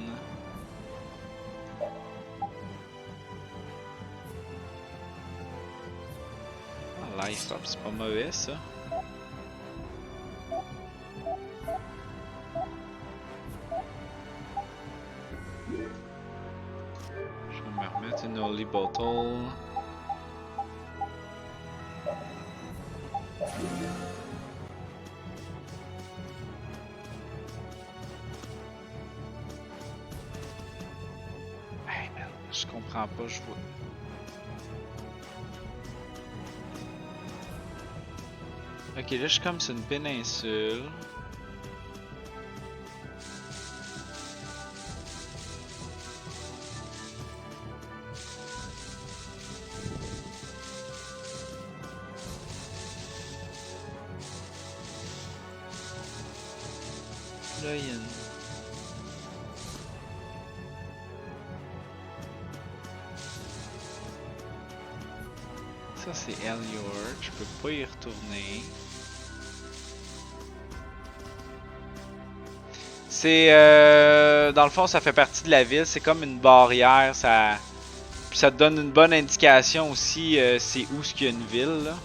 Ah, life up, c'est pas mauvais ça. Je vais me remettre une Holy Bottle. Hey man, je comprends pas, je vois. Ok, là je suis comme sur une péninsule. Là, il y a une... Ça c'est Elior, je peux pas y retourner. C'est dans le fond ça fait partie de la ville, c'est comme une barrière, ça puis ça te donne une bonne indication aussi c'est où ce qu'il y a une ville là.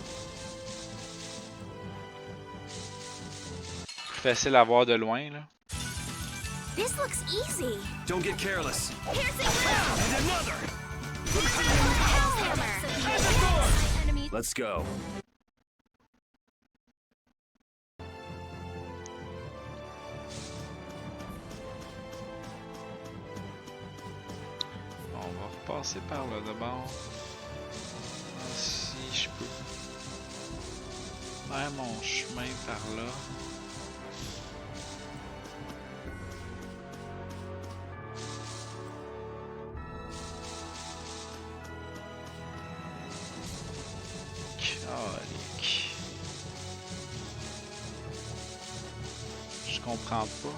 Plus facile à voir de loin là. This looks easy. Don't get careless. Let's go. On va repasser par là d'abord. Si je peux faire mon chemin par là. Calique. Je comprends pas.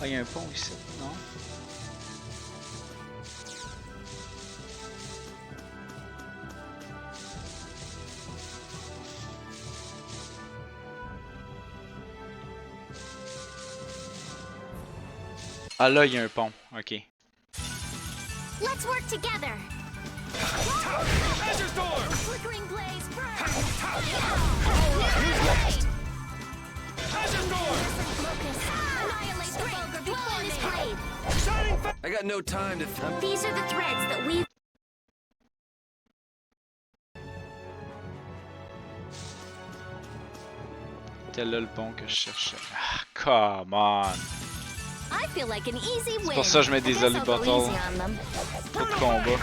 Ah, il y a un pont ici, non? Ah là, il y a un pont, ok. Let's work together. Flickering blaze burn. Annihilate the vulgar before his blade. I got no time to... These are the threads that we've... C'était là le pont que je cherchais. Ah, come on! I feel like an easy win. C'est pour ça que je mets des Holy Bottles. Pas de combat.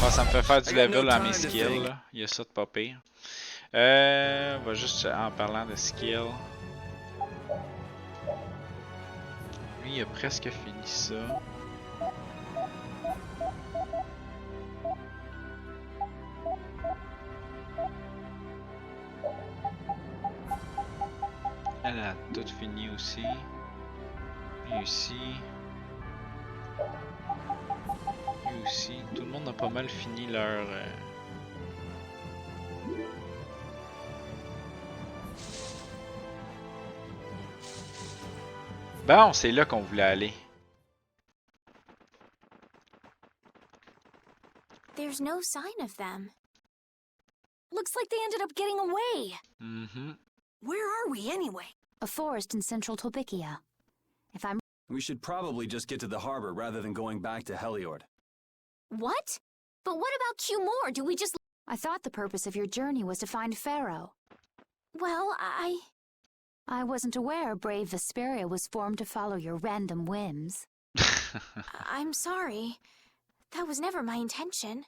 Ah, ça me fait faire du level à mes skills. Là. Il y a ça de pas pire. On va juste en parlant de skills. Lui, il a presque fini ça. Elle a tout fini aussi. Lui aussi. Lui aussi. Tout le monde a pas mal fini leur... Bon, c'est là qu'on voulait aller. There's no sign of them. Looks like they ended up getting away. Mm-hmm. Where are we anyway? A forest in central Topicia. If I'm... We should probably just get to the harbor rather than going back to Heliord. What? But what about Q-More? Do we just... I thought the purpose of your journey was to find Pharaoh. Well, I wasn't aware brave Vesperia was formed to follow your random whims. I'm sorry. That was never my intention.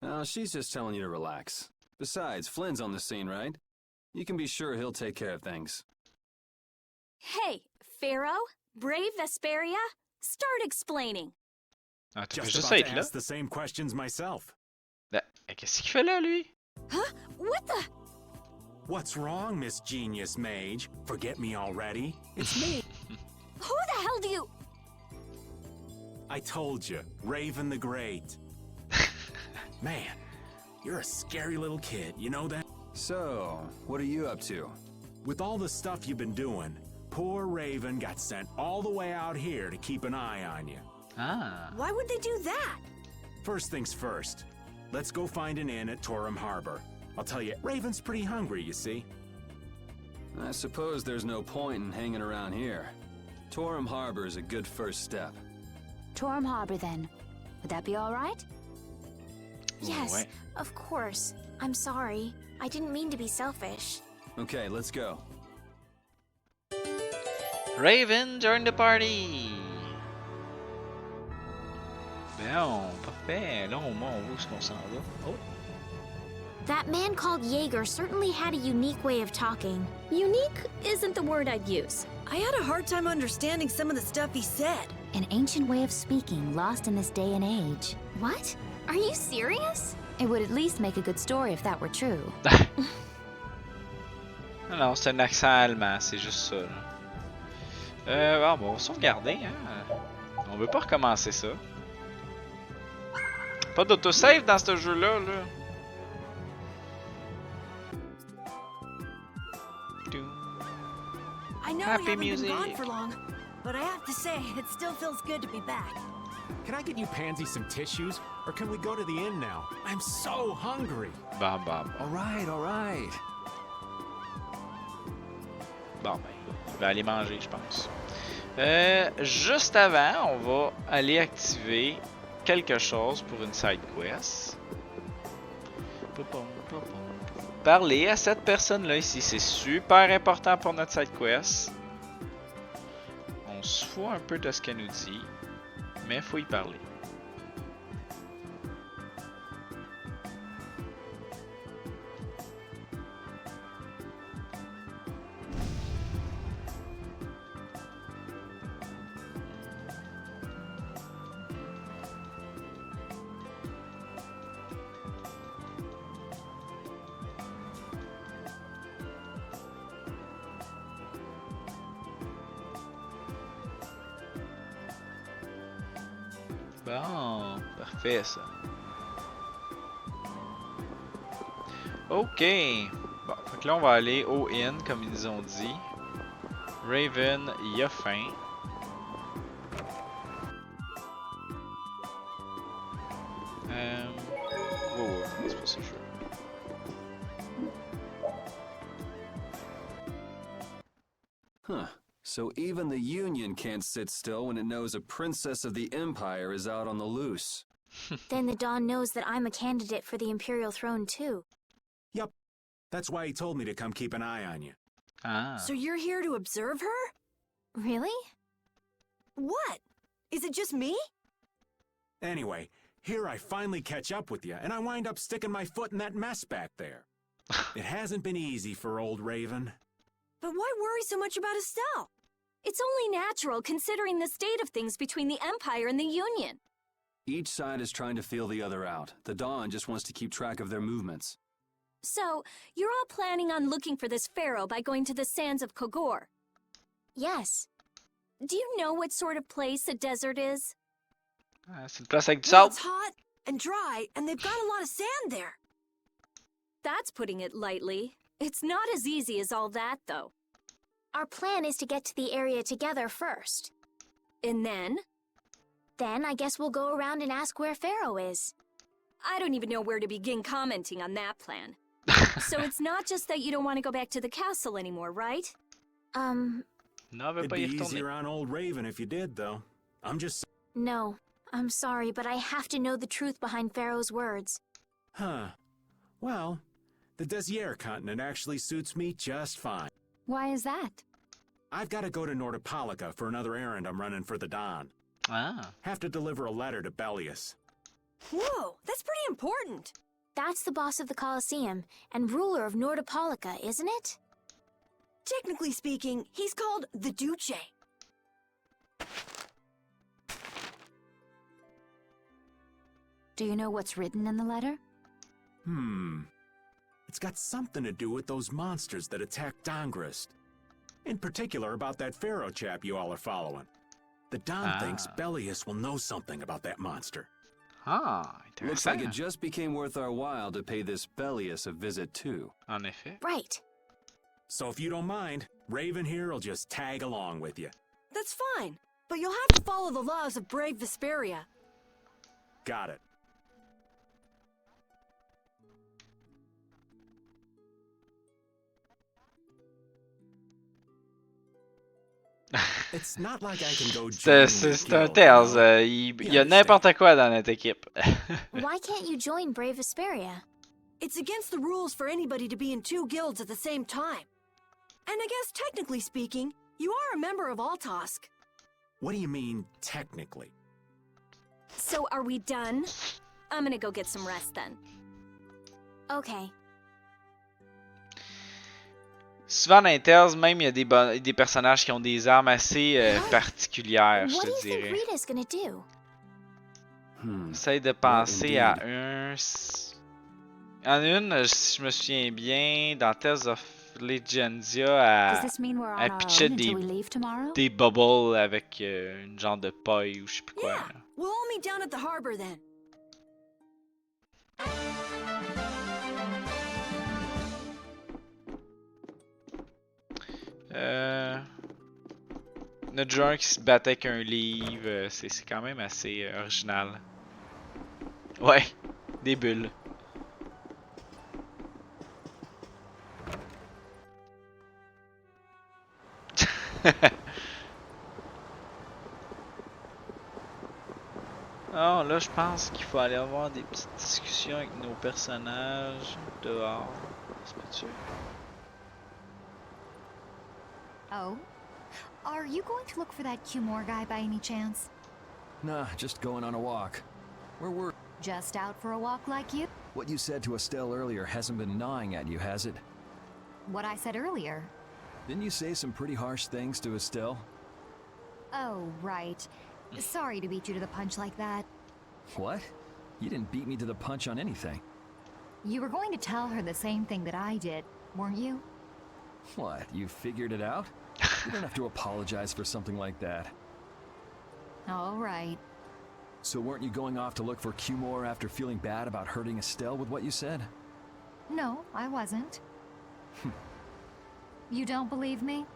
Oh, she's just telling you to relax. Besides, Flynn's on the scene, right? You can be sure he'll take care of things. Hey, Pharaoh? Brave Vesperia? Start explaining. Ah, tu peux Just juste about être to là. ask the same questions myself. Qu'est-ce qu'il fait là, lui? Huh? What the? What's wrong, Miss Genius Mage? Forget me already? It's me. Who the hell do you... I told you, Raven the Great. Man, you're a scary little kid, you know that? So, what are you up to? With all the stuff you've been doing, poor Raven got sent all the way out here to keep an eye on you. Ah. Why would they do that? First things first, let's go find an inn at Torum Harbor. I'll tell you, Raven's pretty hungry, you see. I suppose there's no point in hanging around here. Torum Harbor is a good first step. Torum Harbor, then. Would that be all right? Yes, of course. I'm sorry. I didn't mean to be selfish. Okay, let's go. Raven, join the party! Bon, parfait. Là, au moins, on voit où est-ce qu'on s'en va. Oh. That man called Jaeger certainly had a unique way of talking. Unique isn't the word I'd use. I had a hard time understanding some of the stuff he said. An ancient way of speaking lost in this day and age. What? Are you serious? It would at least make a good story if that were true. Non, c'est un accent allemand, c'est juste ça. Là. Bon, on va sauvegarder, hein. On veut pas recommencer ça. Pas d'autosave dans ce jeu-là, là. I know Happy we haven't music. been gone for long, but I have to say, it still feels good to be back. Can I get you Pansy some tissues? Or can we go to the inn now? I'm so hungry. Bon. All right. Bon, ben, je vais aller manger, je pense. Juste avant, on va aller activer quelque chose pour une side quest. Parler à cette personne-là ici, c'est super important pour notre side quest. On se fout un peu de ce qu'elle nous dit, mais il faut y parler. Bon, parfait ça. Ok. Bon, donc là on va aller au inn comme ils nous ont dit. Raven, il a faim. C'est pas ça que je veux. Huh. So even the Union can't sit still when it knows a princess of the Empire is out on the loose. Then the Dawn knows that I'm a candidate for the Imperial throne too. Yup. That's why he told me to come keep an eye on you. Ah. So you're here to observe her? Really? What? Is it just me? Anyway, here I finally catch up with you, and I wind up sticking my foot in that mess back there. It hasn't been easy for old Raven. But why worry so much about Estelle? It's only natural considering the state of things between the Empire and the Union. Each side is trying to feel the other out. The Dawn just wants to keep track of their movements. So, you're all planning on looking for this pharaoh by going to the sands of Kogor? Yes. Do you know what sort of place a desert is? C'est une place avec du Well, sable. it's hot and dry, and they've got a lot of sand there. That's putting it lightly. It's not as easy as all that, though. Our plan is to get to the area together first. And then? Then I guess we'll go around and ask where Pharaoh is. I don't even know where to begin commenting on that plan. So it's not just that you don't want to go back to the castle anymore, right? Non, veut It'd pas be y retourner. easier on old Raven if you did, though. I'm just... No, I'm sorry, but I have to know the truth behind Pharaoh's words. Huh. Well, the Desier continent actually suits me just fine. Why is that? I've got to go to Nordopolica for another errand I'm running for the Don. Ah. Have to deliver a letter to Bellius. Whoa, that's pretty important. That's the boss of the Colosseum and ruler of Nordopolica, isn't it? Technically speaking, he's called the Duce. Do you know what's written in the letter? It's got something to do with those monsters that attacked Dongrist. In particular about that Pharaoh chap you all are following. The Don thinks Bellius will know something about that monster. Ah, Looks like it just became worth our while to pay this Bellius a visit too. En effet. Right. So if you don't mind, Raven here will just tag along with you. That's fine, but you'll have to follow the laws of brave Vesperia. Got it. It's not like I can go C'est un Tales. Il y a n'importe quoi dans notre équipe. Why can't you join Brave Vesperia? It's against the rules for anybody to be in two guilds at the same time. And I guess technically speaking, you are a member of Altosk. What do you mean, technically? So are we done? I'm gonna go get some rest then. Okay. Souvent dans les Tales, même il y a des personnages qui ont des armes assez particulières, je What do te you think dirais. Rita's gonna do? J'essaie de penser à un... En une, si je me souviens bien, dans Tales of Legendia, elle pitchait des bubbles avec une genre de paille ou je sais plus quoi. Yeah, we'll all meet down at the harbor then. Notre joueur qui se battait avec un livre, c'est quand même assez original. Ouais, des bulles. Alors là, je pense qu'il faut aller avoir des petites discussions avec nos personnages dehors. C'est pas sûr. Oh? Are you going to look for that Cumore guy by any chance? Nah, just going on a walk. Where were... Just out for a walk like you? What you said to Estelle earlier hasn't been gnawing at you, has it? What I said earlier. Didn't you say some pretty harsh things to Estelle? Oh, right. Sorry to beat you to the punch like that. What? You didn't beat me to the punch on anything. You were going to tell her the same thing that I did, weren't you? What, you figured it out? You don't have to apologize for something like that. All right. So weren't you going off to look for Cumore after feeling bad about hurting Estelle with what you said? No, I wasn't. You don't believe me?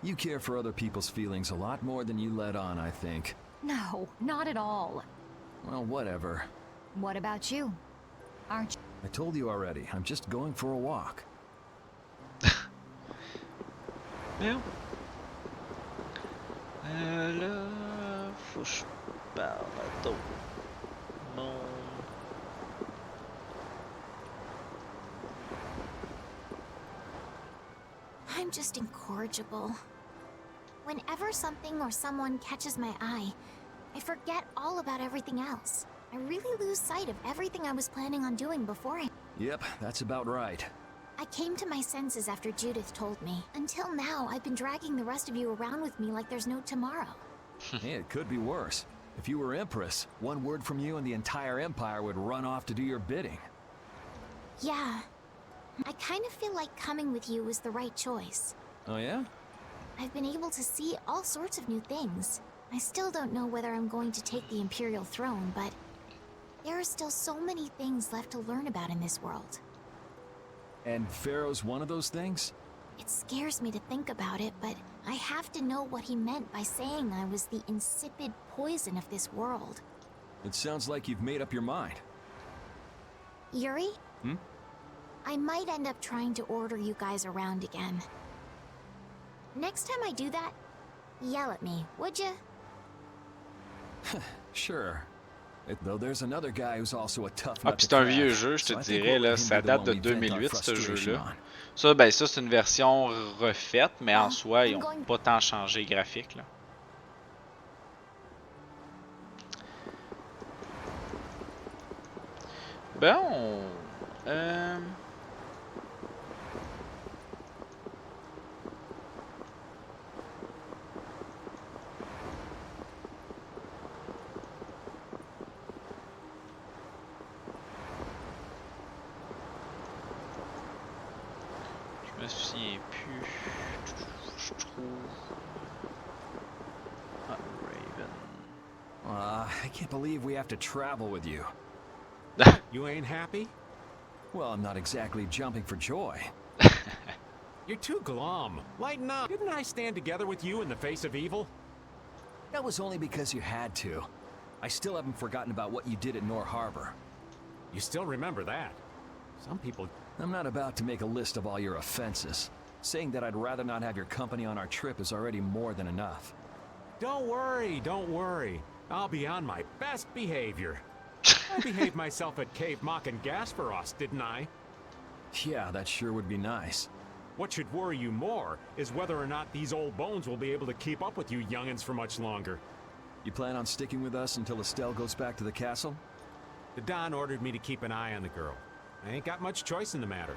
You care for other people's feelings a lot more than you let on, I think. No, not at all. Well, whatever. What about you? Aren't you? I told you already, I'm just going for a walk. Bien. Là, faut que je parle à d'autres mondes. I'm just incorrigible. Whenever something or someone catches my eye, I forget all about everything else. I really lose sight of everything I was planning on doing beforehand. Yep, that's about right. I came to my senses after Judith told me. Until now, I've been dragging the rest of you around with me like there's no tomorrow. Hey, it could be worse. If you were Empress, one word from you and the entire Empire would run off to do your bidding. Yeah. I kind of feel like coming with you was the right choice. Oh yeah? I've been able to see all sorts of new things. I still don't know whether I'm going to take the Imperial throne, but there are still so many things left to learn about in this world. And Pharaoh's one of those things? It scares me to think about it, but I have to know what he meant by saying I was the insipid poison of this world. It sounds like you've made up your mind. Yuri? Hmm? I might end up trying to order you guys around again. Next time I do that, yell at me, would ya? Sure. Though there's another guy who's also a tough Ah, nut puis to c'est un crack. vieux jeu, je te So I think dirais, we'll là, let him ça be the date one de we vent our 2008, ce frustration jeu-là. on. Ça, ben ça, c'est une version refaite, mais en soi, ils ont pas tant changé graphique, là. Bon... Je me souviens plus. Je trouve. Ah, Raven. I can't believe we have to travel with you. You ain't happy? Well, I'm not exactly jumping for joy. You're too glum. Lighten up. Didn't I stand together with you in the face of evil? That was only because you had to. I still haven't forgotten about what you did at Nor Harbor. You still remember that. Some people... I'm not about to make a list of all your offenses. Saying that I'd rather not have your company on our trip is already more than enough. Don't worry, don't worry. I'll be on my best behavior. I behaved myself at Cave Mock and Gasperos, didn't I? Yeah, that sure would be nice. What should worry you more is whether or not these old bones will be able to keep up with you youngins for much longer. You plan on sticking with us until Estelle goes back to the castle? The Don ordered me to keep an eye on the girl. I ain't got much choice in the matter.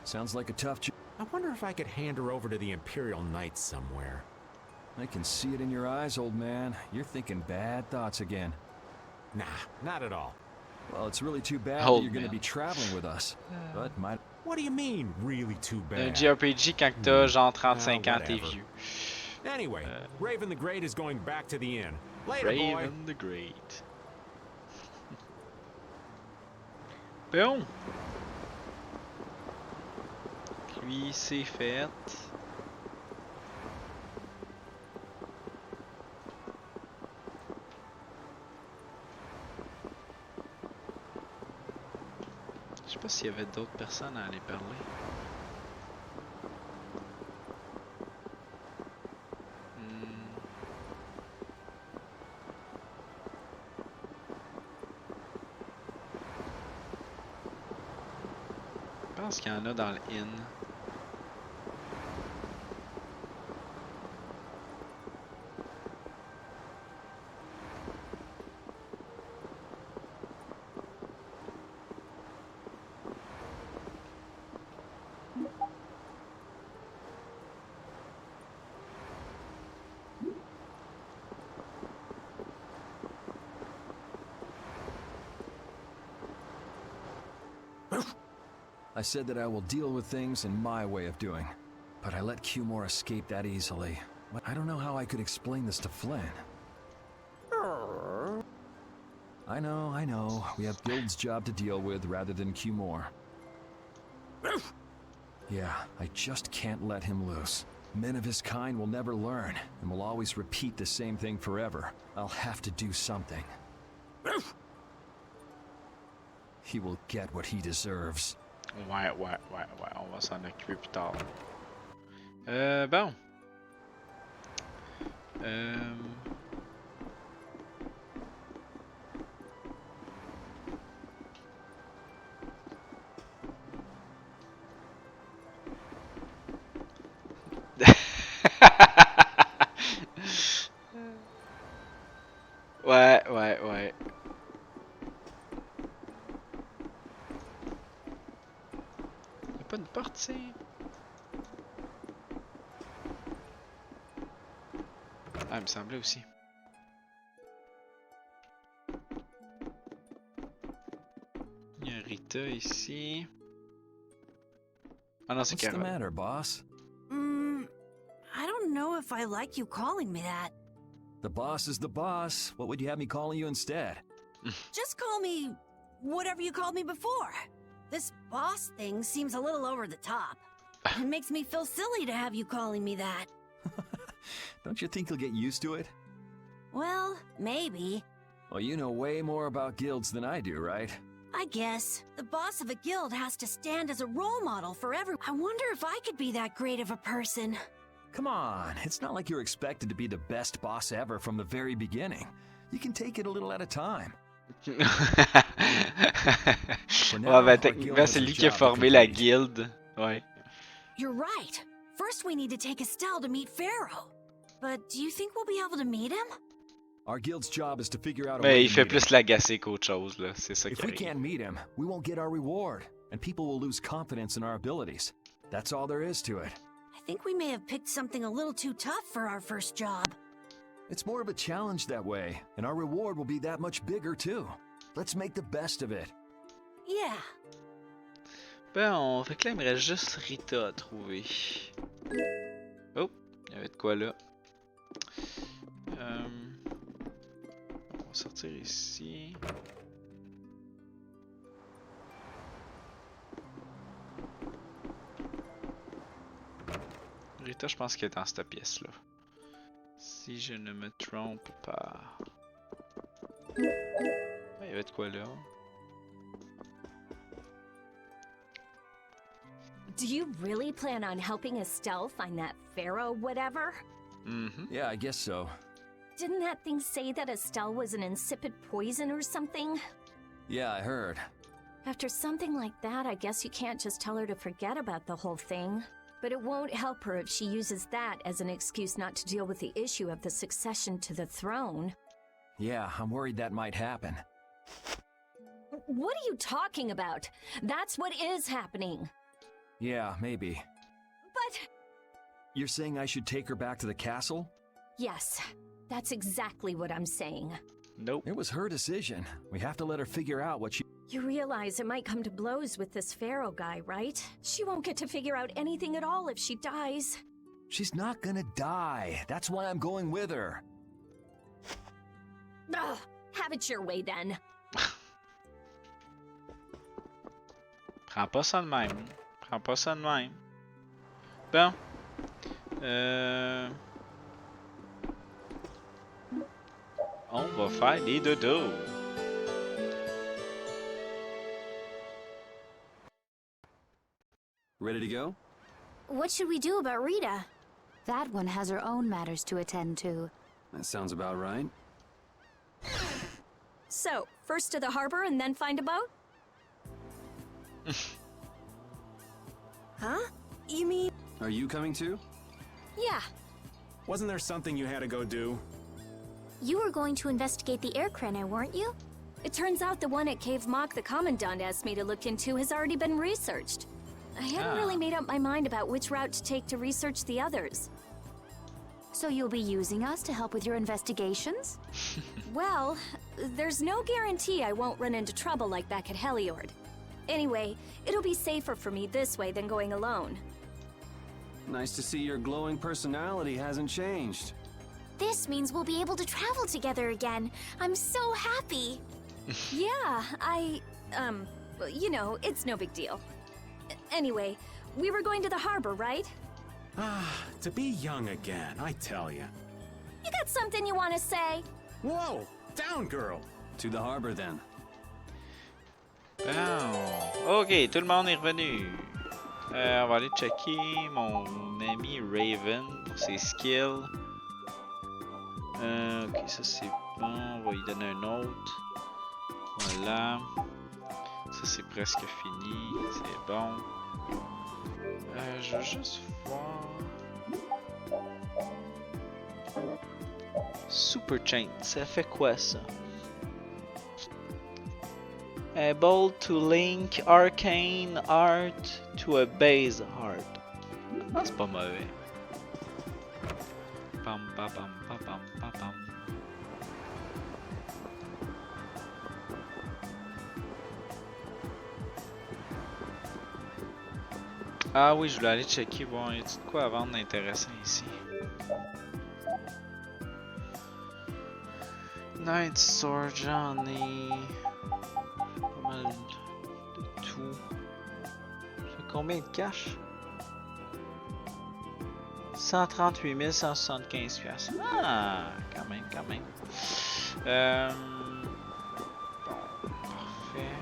Sounds like a tough job. I wonder if I could hand her over to the Imperial Knights somewhere. I can see it in your eyes, old man. You're thinking bad thoughts again. Nah, not at all. Well, it's really too bad Old that you're going to man. be traveling with us. But might... What do you mean, really too bad? jrpg, quand t'as genre 35 ans, t'es vieux. Anyway, Raven the Great is going back to the inn. Later, boy. Raven the Great. Bon. Lui, c'est fait. Je sais pas s'il y avait d'autres personnes à aller parler. Je pense qu'il y en a dans le inn. I said that I will deal with things in my way of doing, but I let Cumore escape that easily. I don't know how I could explain this to Flynn. I know. We have Guild's job to deal with rather than Cumore. Yeah, I just can't let him loose. Men of his kind will never learn, and will always repeat the same thing forever. I'll have to do something. He will get what he deserves. Ouais, on va s'en occuper plus tard. Bon. Ouais. pas une porte, c'est... Ah, il me semblait aussi. Il y a Rita ici. Ah non, c'est What's the Carole. matter, boss? I don't know if I like you calling me that. The boss is the boss. What would you have me calling you instead? Just call me whatever you called me before. This boss thing seems a little over the top. It makes me feel silly to have you calling me that. Don't you think you'll get used to it? Well, maybe. Well, you know way more about guilds than I do, right? I guess. The boss of a guild has to stand as a role model for everyone. I wonder if I could be that great of a person. Come on, it's not like you're expected to be the best boss ever from the very beginning. You can take it a little at a time. Ouais, ben techniquement, c'est lui qui a formé la guilde. Ouais. You're right. First we need to take Estelle to meet Pharaoh. But do you think we'll be able to meet him? Our guild's job is to figure out a Mais way il to fait meet plus him. l'agacer qu'autre chose, là. C'est ça qui If we arrive. can't meet him, we won't get our reward, and people will lose confidence in our abilities. That's all there is to it. I think we may have picked something a little too tough for our first job. It's more of a challenge that way, and our reward will be that much bigger too. Let's make the best of it. Yeah. Bon, fait que là, il me reste juste Rita à trouver. Oh, il y avait de quoi là. On va sortir ici. Rita, je pense qu'elle est dans cette pièce-là. Si je ne me trompe pas. Il y avait de quoi là. Do you really plan on helping Estelle find that pharaoh whatever? Mm-hmm. Yeah, I guess so. Didn't that thing say that Estelle was an insipid poison or something? Yeah, I heard. After something like that, I guess you can't just tell her to forget about the whole thing. But it won't help her if she uses that as an excuse not to deal with the issue of the succession to the throne. Yeah, I'm worried that might happen. What are you talking about? That's what is happening. Yeah, maybe. But... You're saying I should take her back to the castle? Yes, that's exactly what I'm saying. Nope. It was her decision. We have to let her figure out what she... You realize it might come to blows with this pharaoh guy, right? She won't get to figure out anything at all if she dies. She's not gonna die. That's why I'm going with her. Ugh, have it your way then. Prends pas ça de même. Prends pas ça de même. Bon. On va faire des dodos. Ready to go? What should we do about Rita? That one has her own matters to attend to. That sounds about right. So, first to the harbor and then find a boat? Huh? You mean... Are you coming too? Yeah. Wasn't there something you had to go do? You were going to investigate the air craner, weren't you? It turns out the one at Cave Mock the Commandant asked me to look into has already been researched. I hadn't really made up my mind about which route to take to research the others. So you'll be using us to help with your investigations? Well, there's no guarantee I won't run into trouble like back at Heliord. Anyway, it'll be safer for me this way than going alone. Nice to see your glowing personality hasn't changed. This means we'll be able to travel together again. I'm so happy. Yeah, you know, it's no big deal. Anyway, we were going to the harbor, right? Ah, to be young again, I tell ya. You got something you want to say? Whoa! Down, girl! To the harbor then. Bon. Ok, tout le monde est revenu. On va aller checker mon ami Raven pour ses skills. Ok, ça c'est bon. On va lui donner un autre. Voilà. Ça c'est presque fini. C'est bon. Je vais juste voir. Super Chain, ça fait quoi ça? Able to link arcane art to a base art. Ah, c'est pas mauvais. Pam, pam, pam, pam, pam, pam, pam. Ah oui, je voulais aller checker, voir, y a-t-il de quoi à vendre d'intéressant ici? Night Store, j'en ai pas mal de tout. J'ai combien de cash? 138 175 piastres. Ah, quand même, quand même. Bon, parfait.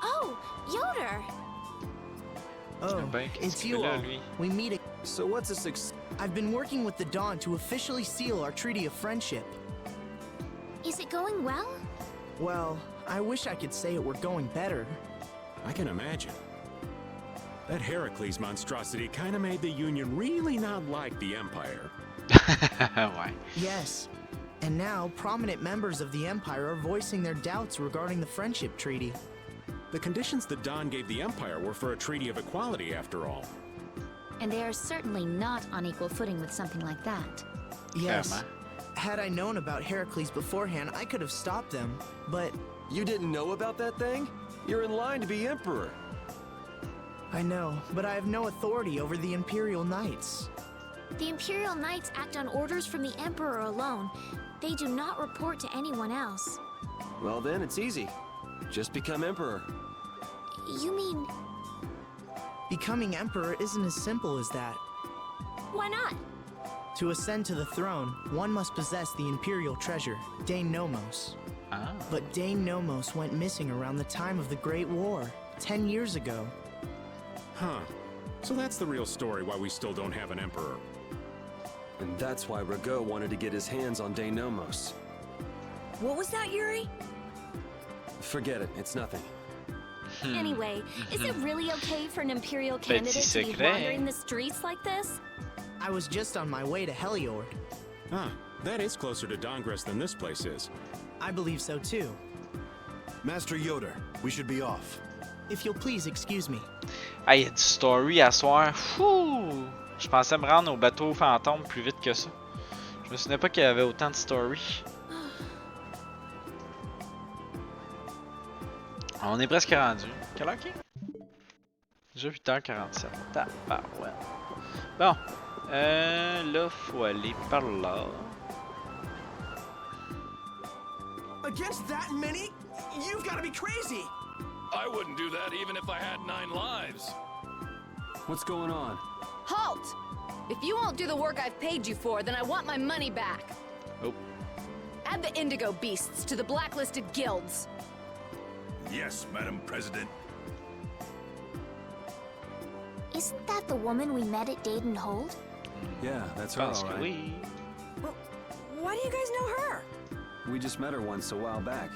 Oh, Yoder! Oh, it's you all. We meet. So what's a success? I've been working with the Dawn to officially seal our treaty of friendship. Is it going well? Well, I wish I could say it were going better. I can imagine. That Heracles monstrosity kinda made the Union really not like the Empire. Why? Yes. And now, prominent members of the Empire are voicing their doubts regarding the Friendship Treaty. The conditions that Dawn gave the Empire were for a treaty of equality, after all. And they are certainly not on equal footing with something like that. Yes. Had I known about Heracles beforehand, I could have stopped them, but... You didn't know about that thing? You're in line to be Emperor. I know, but I have no authority over the Imperial Knights. The Imperial Knights act on orders from the Emperor alone. They do not report to anyone else. Well then, it's easy. Just become Emperor. You mean... Becoming Emperor isn't as simple as that. Why not? To ascend to the throne, one must possess the Imperial treasure, Dane Nomos. Ah. But Dane Nomos went missing around the time of the Great War, 10 years ago. Huh. So that's the real story why we still don't have an Emperor. And that's why Rago wanted to get his hands on Dane Nomos. What was that, Yuri? Forget it, it's nothing. Anyway, is it really okay for an Imperial candidate to be wandering the streets like this? I was just on my way to Heliord. Ah, that is closer to Dongres than this place is. I believe so too. Master Yoder, we should be off. If you'll please excuse me. Ah, il y a du story à soir. Fouh! Je pensais me rendre au bateau fantôme plus vite que ça. Je me souvenais pas qu'il y avait autant de story. On est presque rendu. Quelle heure qu'il est? Déjà 8h47. Tabarouette. Bon. Là, faut aller par là. Against that many? You've got to be crazy! I wouldn't do that even if I had 9 lives. What's going on? Halt! If you won't do the work I've paid you for, then I want my money back. Oh. Add the Indigo Beasts to the blacklisted guilds. Yes, Madam President. Isn't that the woman we met at Dayton Hold? Yeah, that's her, all right. Well, why do you guys know her? We just met her once a while back.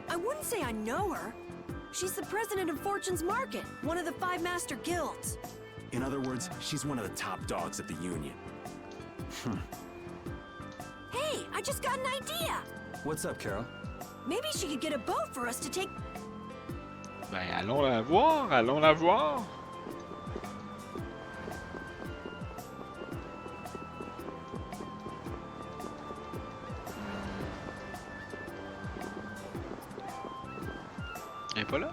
I wouldn't say I know her. She's the president of Fortune's Market, one of the 5 master guilds. In other words, she's one of the top dogs at the Union. Hey, I just got an idea! What's up, Carol? Maybe she could get a boat for us to take... Ben, allons la voir, allons la voir. Elle est pas là?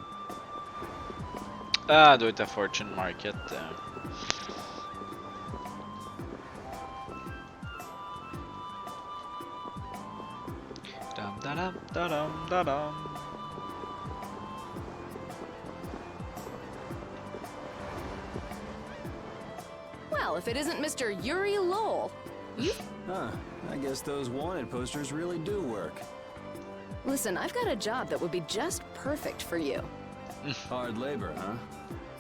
Ah, elle doit être à Fortune Market. Dum da dum da dum da dum. Well, if it isn't Mr. Yuri Lowell. You... Huh, I guess those wanted posters really do work. Listen, I've got a job that would be just perfect for you. Hard labor, huh?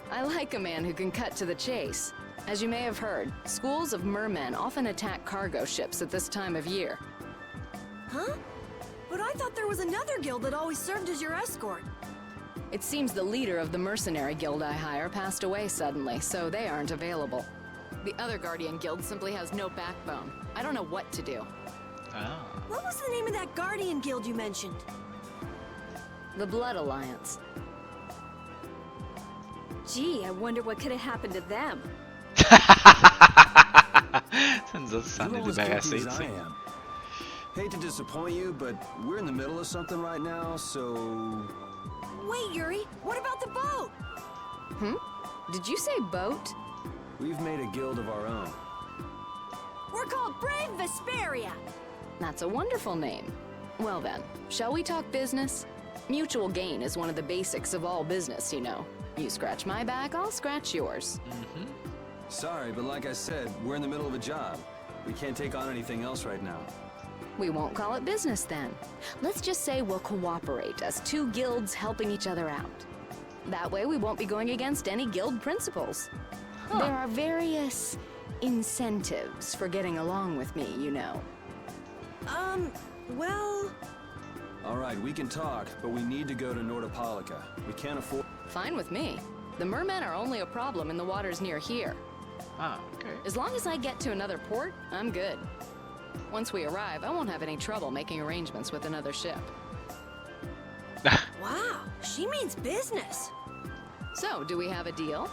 I like a man who can cut to the chase. As you may have heard, schools of mermen often attack cargo ships at this time of year. Huh? But I thought there was another guild that always served as your escort. It seems the leader of the mercenary guild I hire passed away suddenly, so they aren't available. The other Guardian Guild simply has no backbone. I don't know what to do. Ah. What was the name of that Guardian Guild you mentioned? The Blood Alliance. Gee, I wonder what could have happened to them. Ça nous a dit s'en est débarrassé, tu sais. Hate to disappoint you, but we're in the middle of something right now, so... Wait, Yuri, what about the boat? Did you say boat? We've made a guild of our own. We're called Brave Vesperia. That's a wonderful name. Well then, shall we talk business? Mutual gain is one of the basics of all business, you know. You scratch my back, I'll scratch yours. Sorry, but like I said, we're in the middle of a job. We can't take on anything else right now. We won't call it business then. Let's just say we'll cooperate as two guilds helping each other out. That way we won't be going against any guild principles. There are various incentives for getting along with me, you know. Well... Alright, we can talk, but we need to go to Nordopolica. We can't afford... Fine with me. The mermen are only a problem in the waters near here. Ah, okay. As long as I get to another port, I'm good. Once we arrive, I won't have any trouble making arrangements with another ship. Wow, she means business. So, do we have a deal?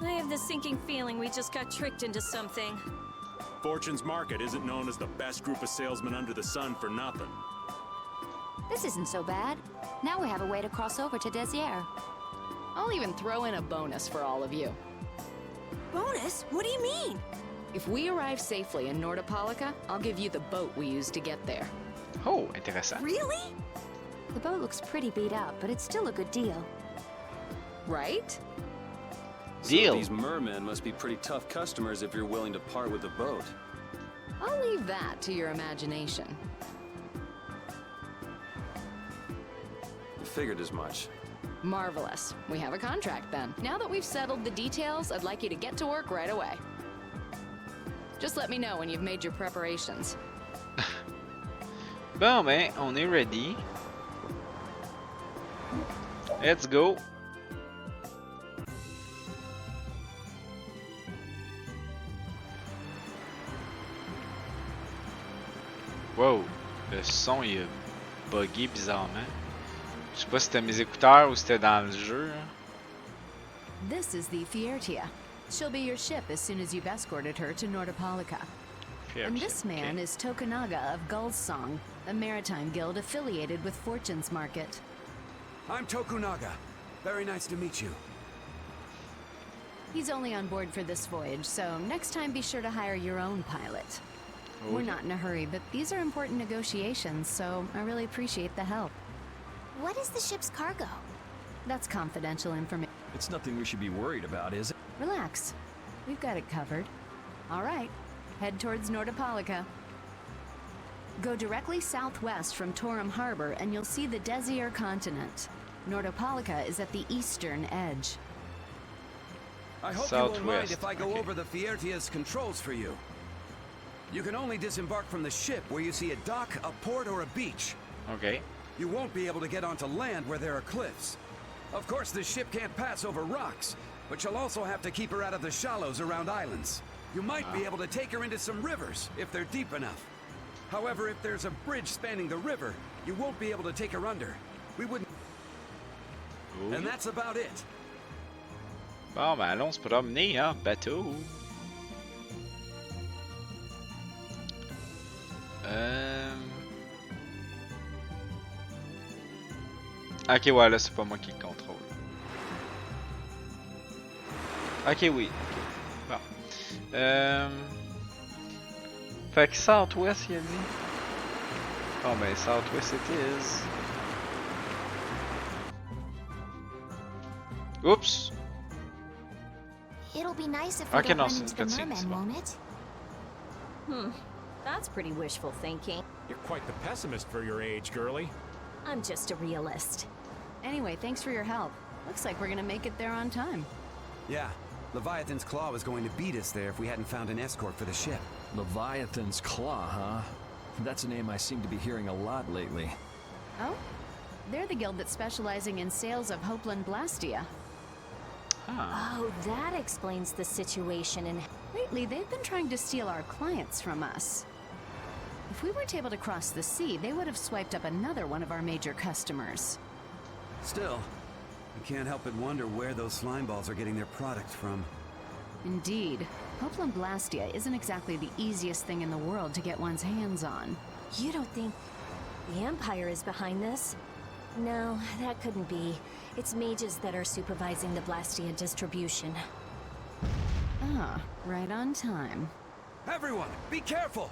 I have the sinking feeling we just got tricked into something. Fortune's Market isn't known as the best group of salesmen under the sun for nothing. This isn't so bad. Now we have a way to cross over to Desier. I'll even throw in a bonus for all of you. Bonus? What do you mean? If we arrive safely in Nordopolica, I'll give you the boat we used to get there. Oh, intéressant. Really? The boat looks pretty beat up, but it's still a good deal. Right? Deal. So these mermen must be pretty tough customers if you're willing to part with the boat. I'll leave that to your imagination. Figured as much. Marvelous. We have a contract then. Now that we've settled the details, I'd like you to get to work right away. Just let me know when you've made your preparations. Bon, ben, on est ready. Let's go. Wow, le son il a bugué bizarrement. Je sais pas si c'était mes écouteurs ou si c'était dans le jeu. This is the Fiertia. She'll be your ship as soon as you've escorted her to Nordopolica. And this man is Tokunaga of Gull's Song, a maritime guild affiliated with Fortune's Market. I'm Tokunaga. Very nice to meet you. He's only on board for this voyage, so next time be sure to hire your own pilot. We're not in a hurry, but these are important negotiations, so I really appreciate the help. What is the ship's cargo? That's confidential information. It's nothing we should be worried about, is it? Relax. We've got it covered. All right. Head towards Nordopolica. Go directly southwest from Torum Harbor and you'll see the Desier continent. Nordopolica is at the eastern edge. I hope you won't mind if I go over the Fiertia's controls for you. You can only disembark from the ship where you see a dock, a port, or a beach. Okay. You won't be able to get onto land where there are cliffs. Of course, the ship can't pass over rocks, but you'll also have to keep her out of the shallows around islands. You might be able to take her into some rivers, if they're deep enough. However, if there's a bridge spanning the river, you won't be able to take her under. We wouldn't... And that's about it. Bon, ben allons se promener en bateau. Ok, ouais, là, c'est pas moi qui le contrôle. Ok, oui. Bon. Fait que Southwest, il a dit. Bon, ben, Southwest it is. Oups! It'll be nice if we don't run into the mermen, won't it? That's pretty wishful thinking. You're quite the pessimist for your age, girlie. I'm just a realist. Anyway, thanks for your help. Looks like we're gonna make it there on time. Yeah, Leviathan's Claw was going to beat us there if we hadn't found an escort for the ship. Leviathan's Claw, huh? That's a name I seem to be hearing a lot lately. Oh? They're the guild that's specializing in sales of Hopeland Blastia. Oh, that explains the situation and... Lately, they've been trying to steal our clients from us. If we weren't able to cross the sea, they would have swiped up another one of our major customers. Still, I can't help but wonder where those slime balls are getting their product from. Indeed. Hopeland Blastia isn't exactly the easiest thing in the world to get one's hands on. You don't think the Empire is behind this? No, that couldn't be. It's mages that are supervising the Blastia distribution. Ah, right on time. Everyone, be careful!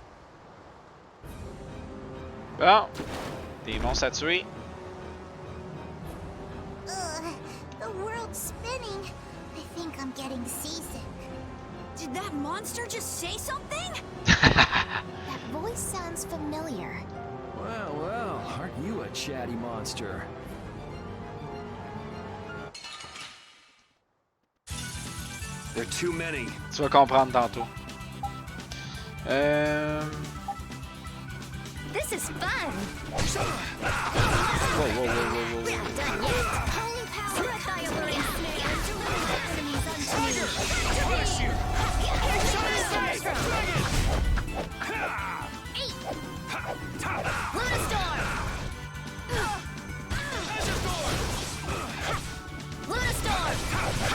Bon, des monstres à tuer. The world's spinning. I think I'm getting seasick. Did that monster just say something? That voice sounds familiar. Well, well, aren't you a chatty monster? There are too many. Tu vas comprendre tantôt. This is fun. Whoa, whoa, whoa, whoa, whoa. We're not done yet. Holy power of the alluring snare. Enemies unto me. Bless you. Lunastorm. Lunastorm.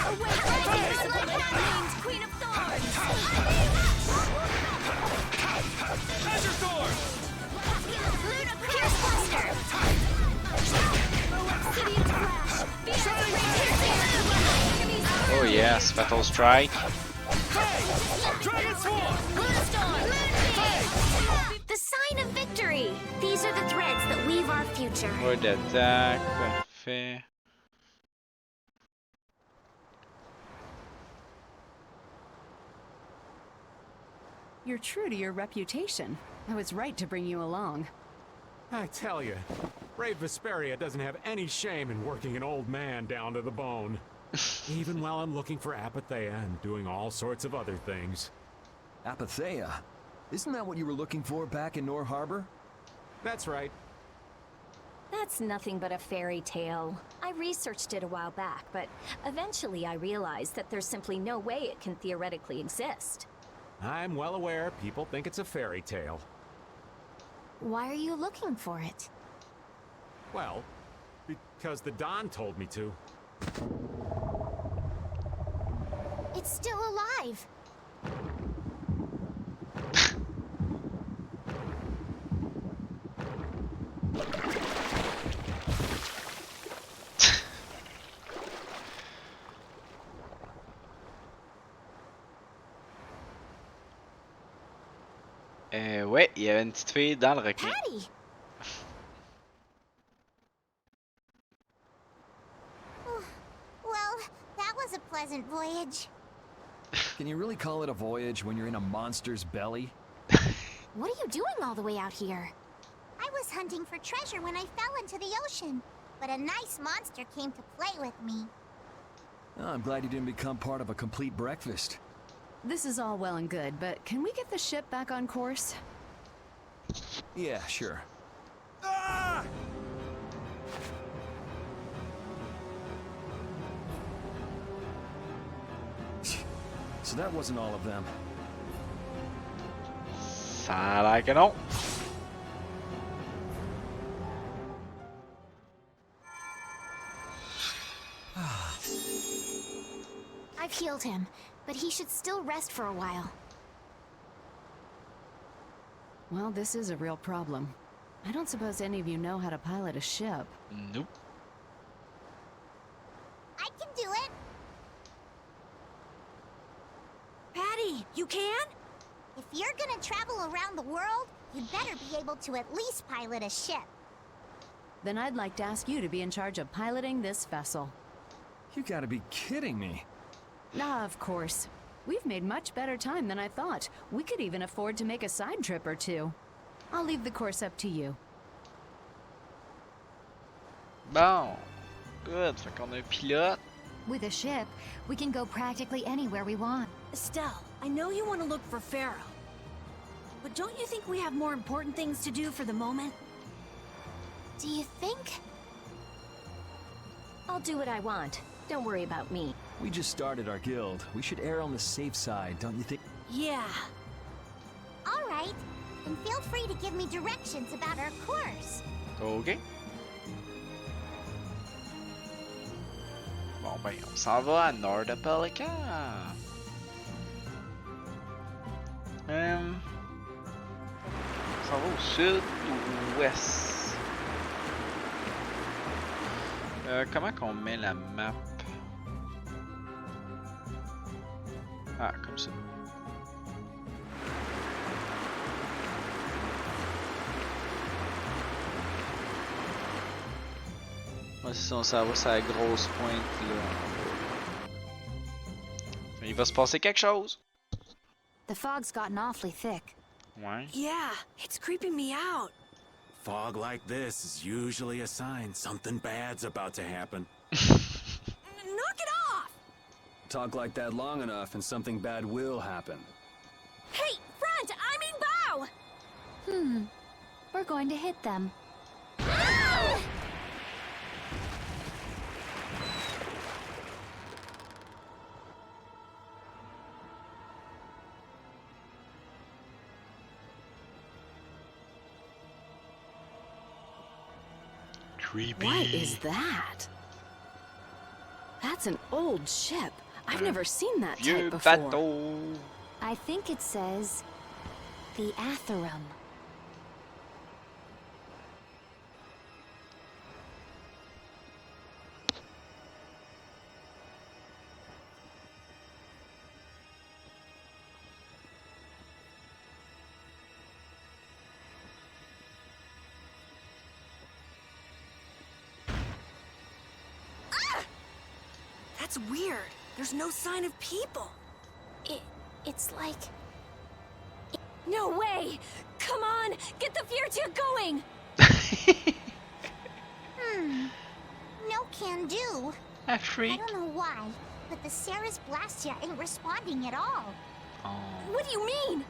Awake rising like happenings, Queen of Thorns. Azure Thorn. Luna Pierce Buster. Obsidian Flash. Oh yes, Battle Strike. Dragon Swarm. The sign of victory. These are the threads that weave our future. Word d'attaque, parfait. You're true to your reputation. I was right to bring you along. I tell you, brave Vesperia doesn't have any shame in working an old man down to the bone. Even while I'm looking for Apatheia and doing all sorts of other things. Apatheia? Isn't that what you were looking for back in Nor Harbor? That's right. That's nothing but a fairy tale. I researched it a while back, but eventually I realized that there's simply no way it can theoretically exist. I'm well aware people think it's a fairy tale. Why are you looking for it? Well, because the Don told me to. It's still alive. Ouais, il y avait une petite fille dans le requin. Patty. Well, that was a pleasant voyage. Can you really call it a voyage when you're in a monster's belly? What are you doing all the way out here? I was hunting for treasure when I fell into the ocean, but a nice monster came to play with me. Oh, I'm glad you didn't become part of a complete breakfast. This is all well and good, but can we get the ship back on course? Yeah, sure. Ah! So that wasn't all of them. Ça a l'air que non. I've healed him, but he should still rest for a while. Well, this is a real problem. I don't suppose any of you know how to pilot a ship. Nope. I can do it. Patty, you can? If you're gonna travel around the world, you'd better be able to at least pilot a ship. Then I'd like to ask you to be in charge of piloting this vessel. You gotta be kidding me. Ah, of course. We've made much better time than I thought. We could even afford to make a side trip or two. I'll leave the course up to you. Bon. Good. Fait qu'on a un pilote. With a ship, we can go practically anywhere we want. Estelle, I know you want to look for Pharaoh. But don't you think we have more important things to do for the moment? Do you think? I'll do what I want. Don't worry about me. We just started our guild. We should err on the safe side, don't you think? Yeah. All right. And feel free to give me directions about our course. Ok. Bon ben, on s'en va à Nordapelica. On s'en va au sud ou ouest. Comment qu'on met la map? Ah, comme ça. Ouais, c'est ça, on s'en va sur la grosse pointe là. Il va se passer quelque chose. The fog's gotten awfully thick. Ouais. Yeah, it's creeping me out. Fog like this is usually a sign something bad's about to happen. Knock it off! Talk like that long enough and something bad will happen. Hey, front! I mean bow! We're going to hit them. Creepy. What is that? That's an old ship. I've never seen that type before. Bateau. I think it says the Atherum. That's weird. There's no sign of people. It's like... No way! Come on! Get the Fiertia going! No can do. A freak. I don't know why, but the Ceres Blastia ain't responding at all. Oh. What do you mean?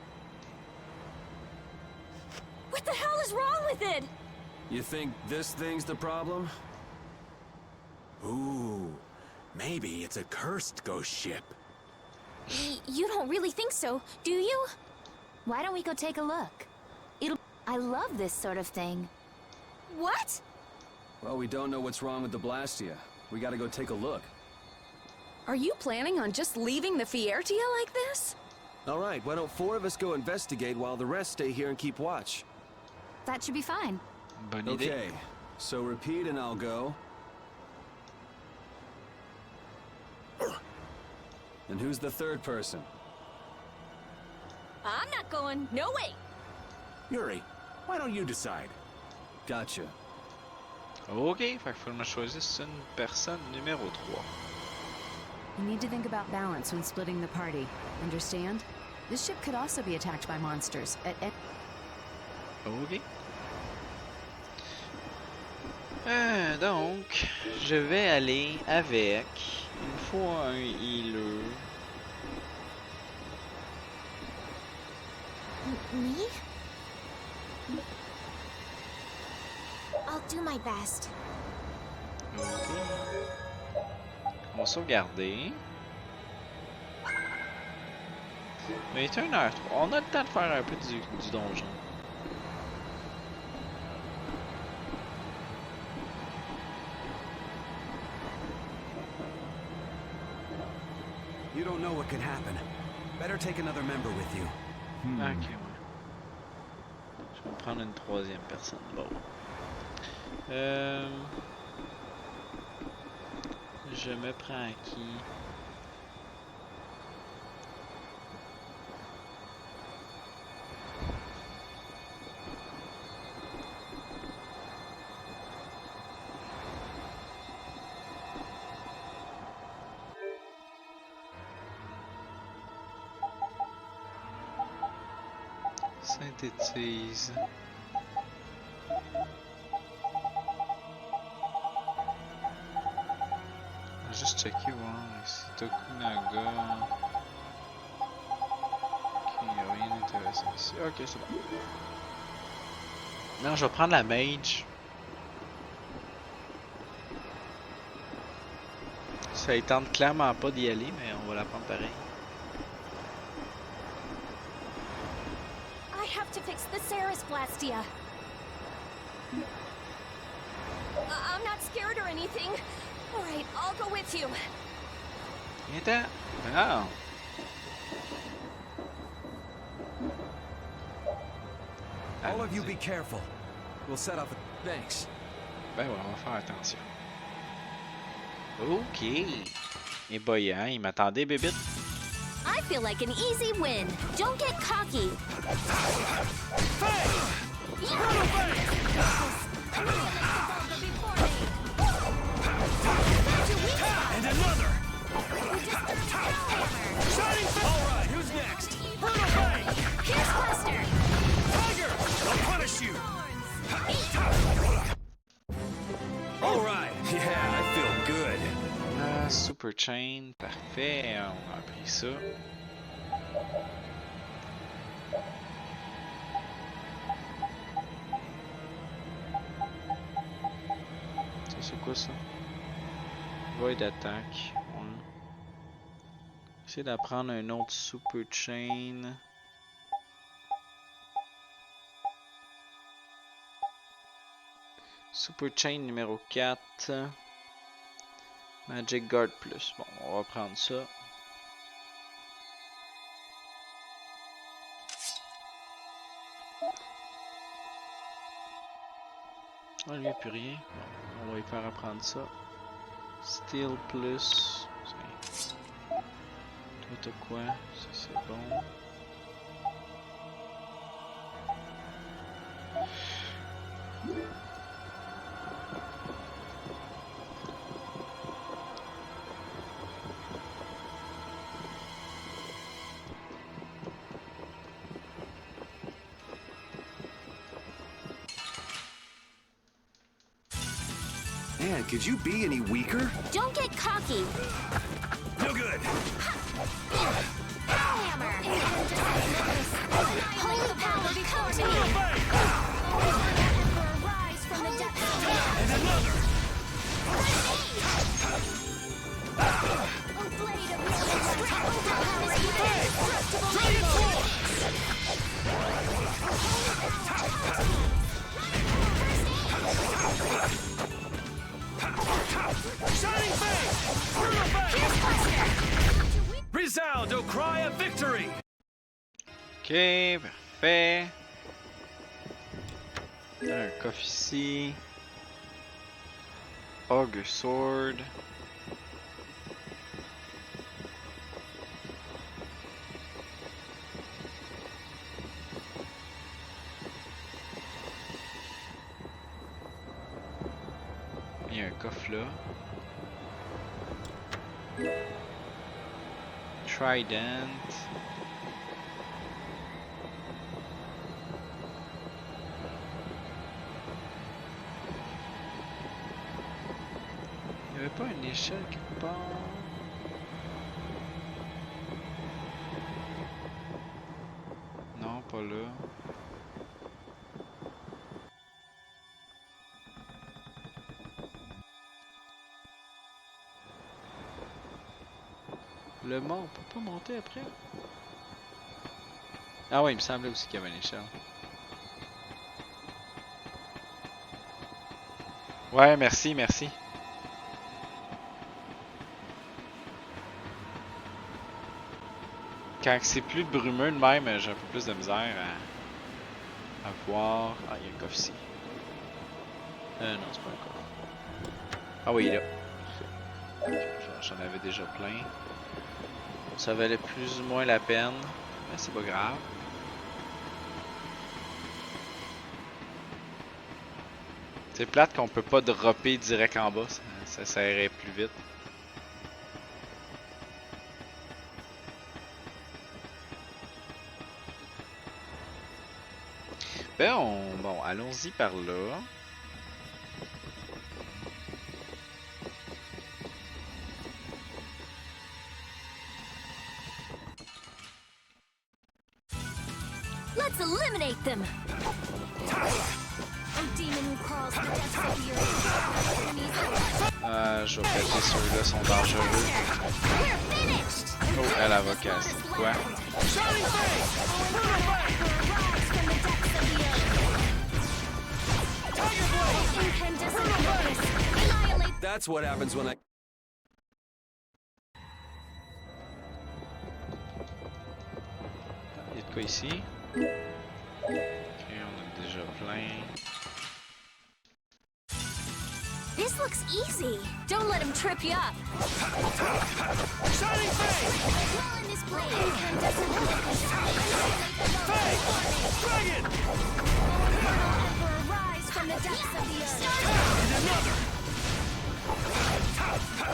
What the hell is wrong with it? You think this thing's the problem? Ooh, maybe it's a cursed ghost ship. You don't really think so, do you? Why don't we go take a look? I love this sort of thing. What? Well, we don't know what's wrong with the Blastia. We gotta go take a look. Are you planning on just leaving the Fiertia like this? All right, why don't 4 of us go investigate while the rest stay here and keep watch? That should be fine. Bonne idée. Okay, so repeat and I'll go. And who's the third person? I'm not going. No way. Yuri, why don't you decide? Gotcha. Ok, fait qu'il faut que je me choisisse une personne numéro 3. You need to think about balance when splitting the party. Understand? This ship could also be attacked by monsters at Ok. Donc, je vais aller avec. Il me faut un healer. Me? I'll do my best. Ok. On va sauvegarder. Mais il est 1h03. On a le temps de faire un peu du donjon. You don't know what could happen. Better take another member with you. Ok, ouais. Je vais prendre une troisième personne. Bon. Je me prends à qui? Synthétise. On va juste checker voir ici. Tokunaga. Ok, il n'y a rien d'intéressant ici. Ok, c'est bon. Non, je vais prendre la mage. Ça ne tente clairement pas d'y aller, mais on va la prendre pareil. I have to fix the Ceres Blastia. I'm not scared or anything. All right, I'll go with you. Viens-t'en. Ah. All of you be careful. We'll set up. Thanks. Ben ouais, on va faire attention. Ok. Et boy, hein, il m'attendait, bébite. I feel like an easy win. Don't get cocky. And another! Alright, who's next? Brutal Bay! Here's Buster. Tiger! I'll punish you! Alright, yeah, I feel good. Ah, Super Chain, parfait. On a appris ça. Ça, c'est quoi ça? Void d'attaque. Ouais. Essayer d'apprendre un autre Super Chain. Super Chain numéro 4. Magic Guard plus. Bon, on va prendre ça. Ah, lui, il n'y a plus rien. Bon, on va y faire apprendre ça. Steel plus. Toi, t'as quoi? Ça, c'est bon. Man, could you be any weaker? Don't get cocky. No good. Hammer. Hold the power before me. Rise from the depths of hell. And another! A blade of Dragon Force! Shining Face! Brutal Bay! Resound, O cry of victory! Ok, parfait. Un coffre ici. Ogre Sword. Il y a un coffre là. Trident. Il n'y avait pas une échelle quelque part? Non, pas là. Le mont, on peut pas monter après? Ah ouais, il me semblait aussi qu'il y avait une échelle. Ouais, merci, merci. Quand c'est plus brumeux de même, j'ai un peu plus de misère à voir. Ah, il y a un coffre ici. Non, c'est pas un coffre. Ah oui, il est là. J'en avais déjà plein. Ça valait plus ou moins la peine, mais c'est pas grave. C'est plate qu'on peut pas dropper direct en bas, ça irait plus vite. Ben bon, allons-y par là. Let's eliminate them. A demon who crawls the depths of the earth. Enemies Je vais péter ceux-là, sont dangereux. Oh, elle a vocation. Quoi? That's what happens when I... Il y a de quoi ici? Ok, on a déjà plein. This looks easy. Don't let him trip you up. Shining Fang! While in this plane, incandescent focus. Fang! Dragon! Eternal Emperor, rise from the depths of the earth. And another!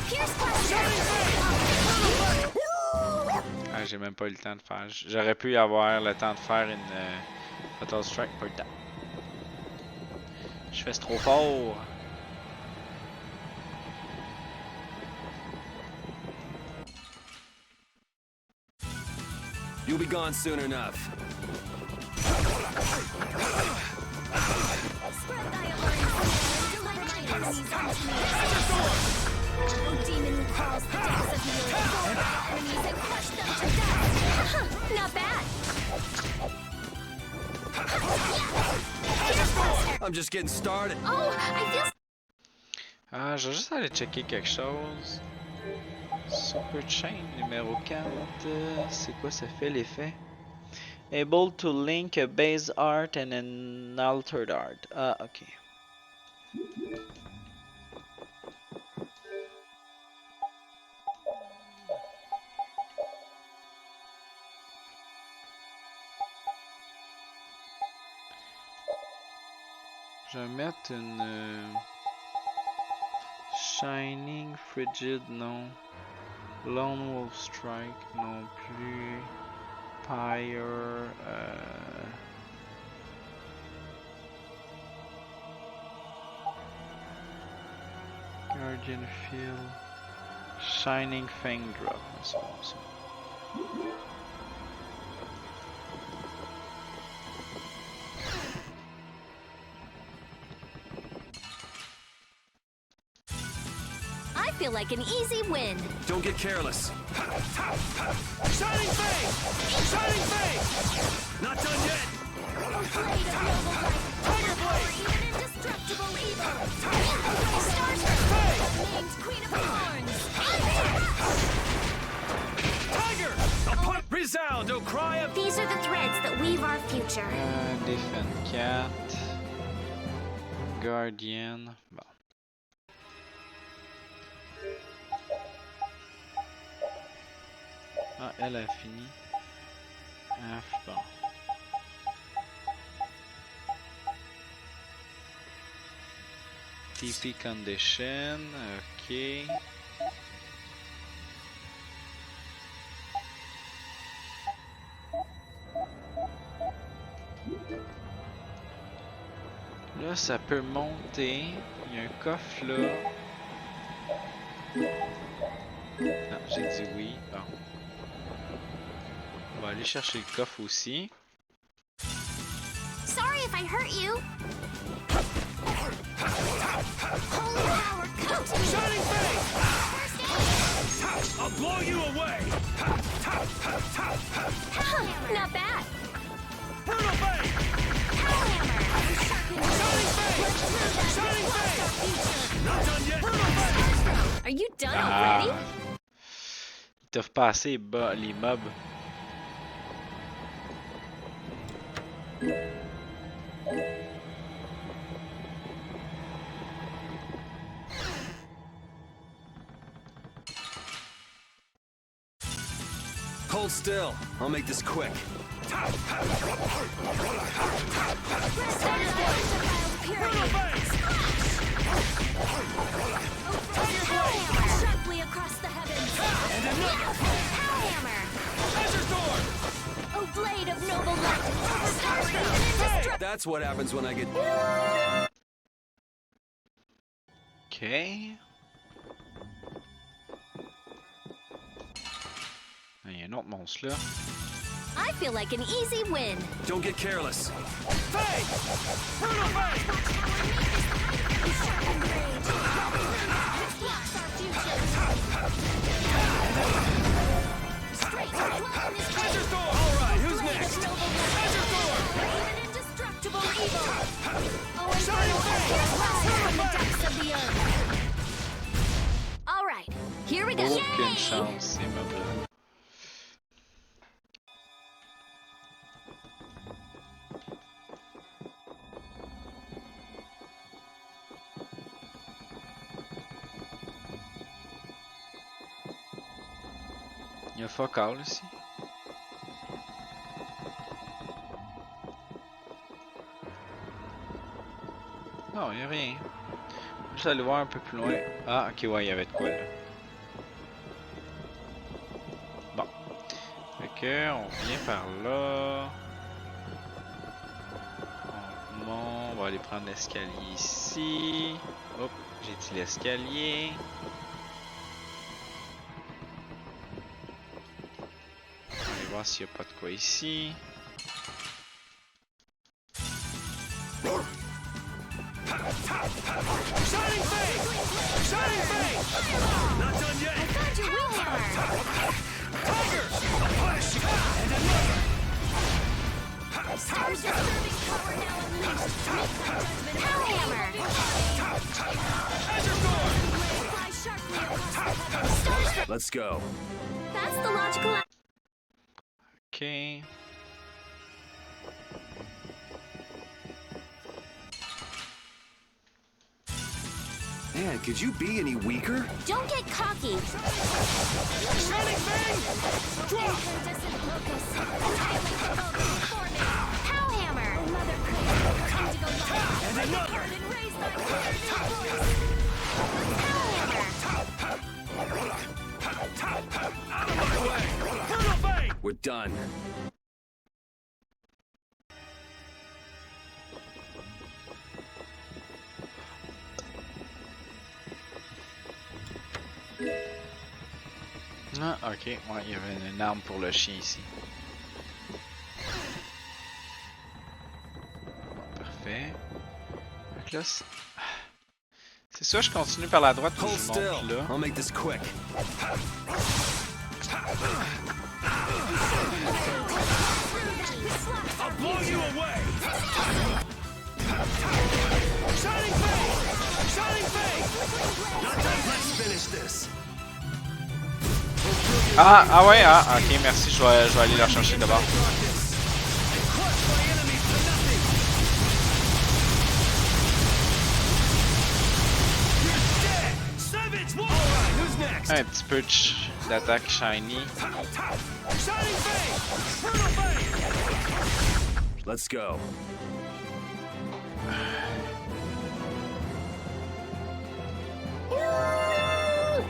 Pierce Cluster! Ah, j'ai même pas eu le temps de faire. J'aurais pu avoir le temps de faire une Fatal Strike, pas le temps. Je fais trop fort. You'll be gone soon enough. Spread thy alluring delight my enemies unto me. O demon who crawls the depths of the earth, go to our enemies and crush them to death. Huh, not bad. I'm just getting started. Oh, I feel. Ah, je vais juste aller checker quelque chose. Super Chain numéro 4. C'est quoi ça fait l'effet? Able to link a base art and an altered art. Ah, ok. Je vais mettre une Shining Frigid, non. Lone Wolf Strike, non plus. Pyre, Guardian Field, Shining Fang Drop, c'est bon ça. I feel like an easy win. Don't get careless. Shining Fang! Shining Fang! Not done yet! A blade of noble light, Tiger power Blade! even indestructible evil. Starter, named Queen of Thorns. Tiger! A punt resound, O cry of... These are the threads that weave our future. Defend Cat. Guardian. Bon. Ah, elle a fini. Ah, bon. TP Condition, ok. Là, ça peut monter. Il y a un coffre là. Non, j'ai dit oui. Bon. On va aller chercher le coffre aussi. Sorry if I hurt you. Holy power, come to me. Shining Fang! First aid. I'll blow you away! Not bad. Brutal Fang! Power hammer. Shining Fang! Not done yet! Are you done already? Ils t'offrent pas assez bas les mobs. Hold still. I'll make this quick. Sharply across the heavens. And another! Power hammer. Treasure Sword! Oh, blade of noble light. Overpowering and indestructible. That's what happens when I get... Ok. Il y a un autre monstre là. I feel like an easy win. Don't get careless. Fang! Brutal Fang! Non, c'est mauvais. Il y a fuck all ici. Non, il n'y a rien. Juste aller voir un peu plus loin. Ah, ok, ouais, il y avait de quoi là. Bon. Fait que, on vient par là. On va aller prendre l'escalier ici. Hop, j'ai dit l'escalier. On va aller voir s'il n'y a pas de quoi ici. Shining face! Shining face! Not done yet! I found your wing hammer! Tiger! Push! And another! Star's disturbing power now unleashed. Power hammer! Azure Sword! Fly sharply across the heavens. Star's Let's go. That's the logical. Okay. Man, could you be any weaker? Don't get cocky. Shining Fang! Drop! Incandescent locus. Pow hammer. Oh, Mother Creator, time to go live. And another! And raise thy clear new voice. Pow hammer. We're done. Ah, ok, ouais, il y avait une arme pour le chien ici. Bon, parfait. Donc là, c'est ça, je continue par la droite ou je monte là. I'll make this quick. I'll blow you away! Shining face! Shining face! Not done. Let's finish this. Ah ouais, ok, merci, je vais aller la chercher d'abord. Un petit peu d'attaque shiny. Let's go.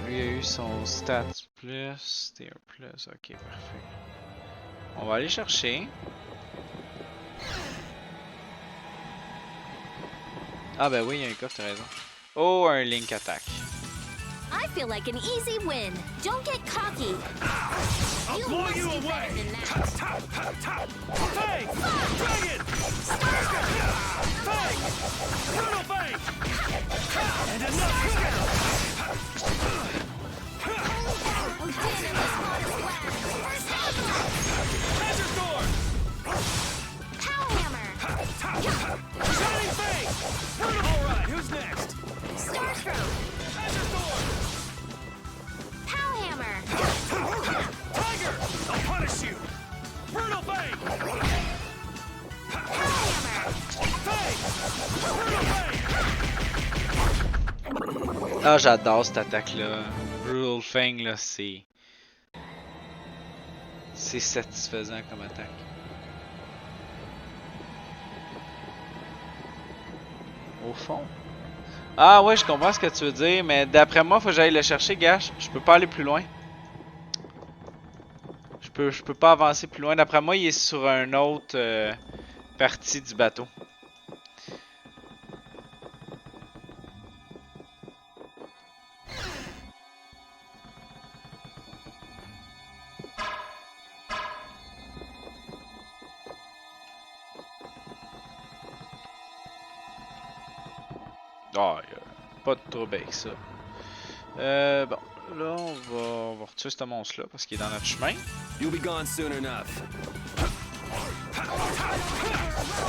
Lui a eu son stats plus, TR plus, ok parfait. On va aller chercher. Ah ben oui, il y a un coffre, t'as raison. Oh, un Link attack. I feel like an easy win. Don't get cocky. I'll blow you away! Fang! Dragon! Fang! Brutal Fang! And another! Azure Sword! Pow hammer! Shining Fang! Alright, who's next? Starstruck! Azure Sword! Pow hammer! Tiger! I'll punish you! Brutal Fang! Pow hammer! Fang! Brutal Fang! Ah, j'adore cette attaque-là. Brutal Fang, là, c'est satisfaisant comme attaque. Au fond. Ah ouais, je comprends ce que tu veux dire, mais d'après moi, faut que j'aille le chercher, gars. Je peux pas aller plus loin. Je peux pas avancer plus loin. D'après moi, il est sur une autre partie du bateau. Ah, pas de trouble avec ça. Bon, là, on va retuer ce monstre-là parce qu'il est dans notre chemin. You'll be gone soon enough.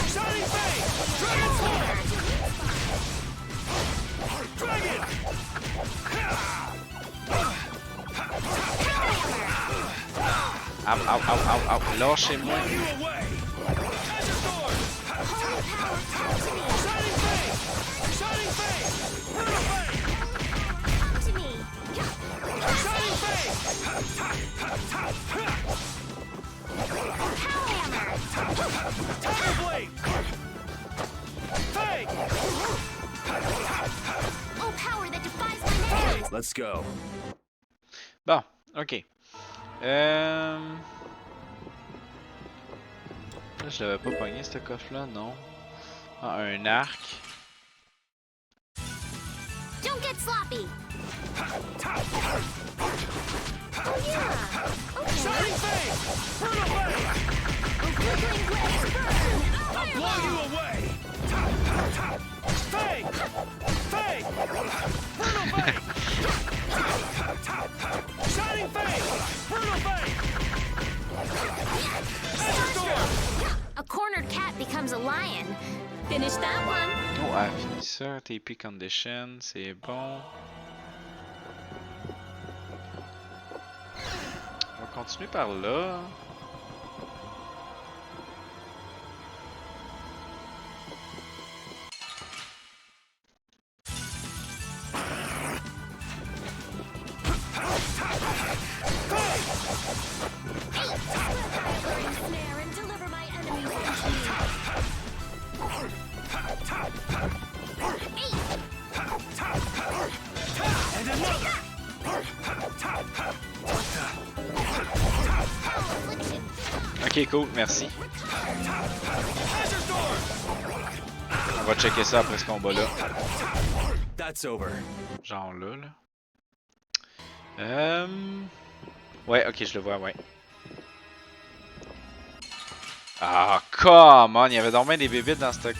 Shining Fang! Dragon Sword! Dragon! Pow Lâchez-moi. Let's go. Bon, ok. Là, je l'avais pas pogné ce coffre-là, non. Ah, un arc. Don't get sloppy. Oh yeah. Okay. Shining Fang! Burn away! Flickering blaze burn. I'll blow you away! Fang! Fang! Burn away! Shining Fang! Burn away! A cornered cat becomes a lion. Finish that one. Oh, elle a fini ça. TP condition, c'est bon. On va continuer par là. Ok, cool, merci. On va checker ça après ce combat-là. That's over. Genre là. Ouais, ok, je le vois, ouais. Ah, come on! Il y avait donc bien des bébites dans cette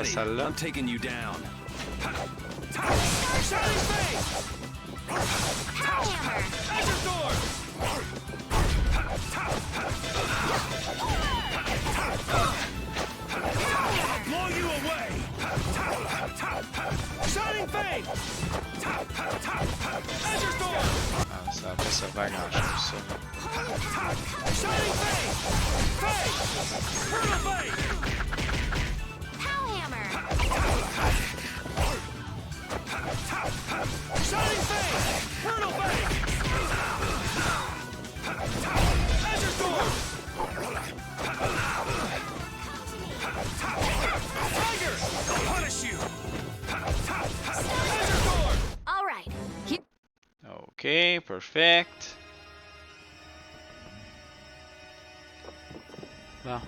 salle-là. I'm taking you down. Blow you away! Shining Fang! Azure Storm! Ah, ça va pas servir à grand-chose, ça. Shining Fang! Fang! Burn away! Pow hammer! Shining Fang! Burn away! Azure Storm! Tiger! I'll punish you! Azure Storm! All right. Ok, perfect. Bon.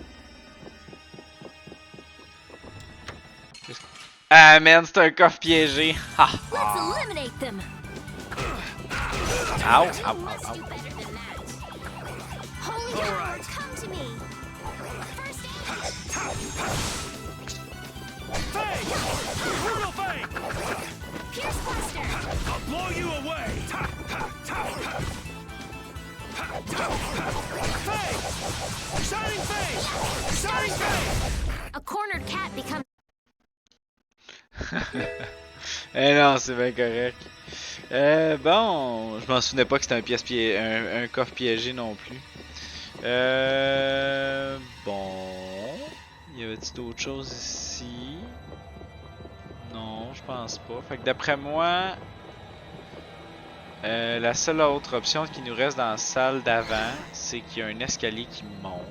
Ah man, c'est un coffre piégé. Ha, Let's ha. eliminate them. Ow, ow, You ow, must ow. do better than that. Holy power, come to me. First aid. Fang! Brutal Fang! Pierce Buster. I'll blow you away! Fang! Shining Fang! Shining Fang! A cornered cat becomes... Eh non, c'est bien correct. Bon, je m'en souvenais pas que c'était un coffre piégé non plus. Bon. Y avait-il d'autres choses ici? Non, je pense pas. Fait que d'après moi, la seule autre option qui nous reste dans la salle d'avant, c'est qu'il y a un escalier qui monte.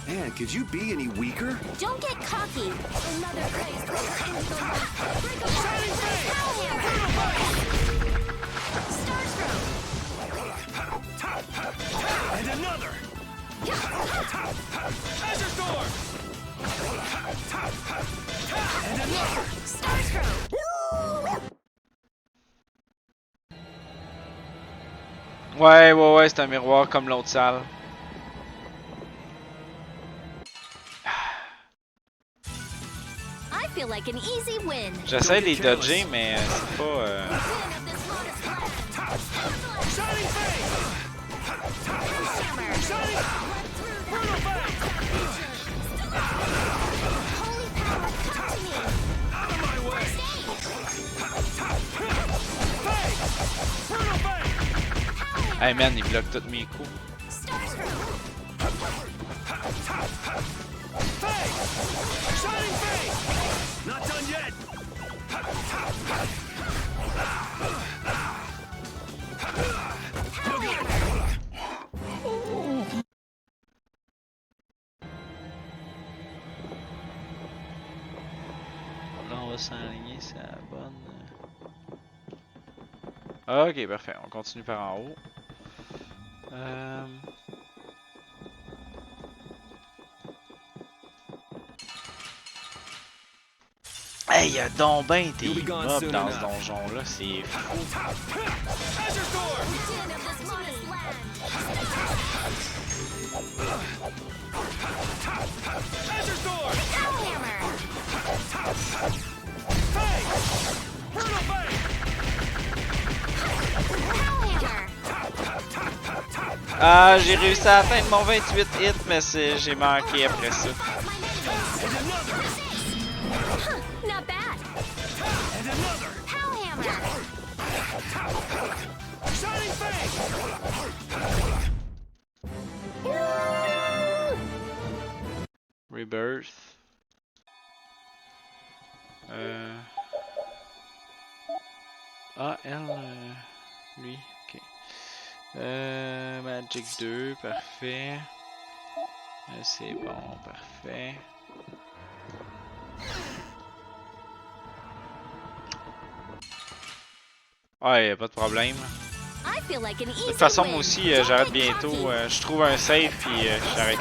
Man, could you be any weaker? Don't get cocky. Another place into the light. Break a Shining Fang! Star Stroke. And another! Azure Storm! And another! Star Stroke. Ouais, c'est un miroir comme l'autre salle. I feel like an easy win. J'essaie de les dodger, mais c'est pas... Shining Fang! Hammer. Shining! Brutal Fang! Holy power, come to me. Out of my way! First aid. Fang! Brutal Fang! Pow Hey man, il bloque tous mes coups. Not done yet. Là, on va s'enligner, c'est la bonne. Ok, parfait. On continue par en haut. Hey, y'a donc ben des mobs dans ce donjon-là, c'est fou. Ah, j'ai réussi à atteindre mon 28 hits, mais j'ai manqué après ça. Rebirth. Ah, elle, lui, ok. Magic 2, parfait. C'est bon, parfait. Ah, y'a pas de problème. De toute façon, moi aussi, j'arrête bientôt. Je trouve un save, puis j'arrête.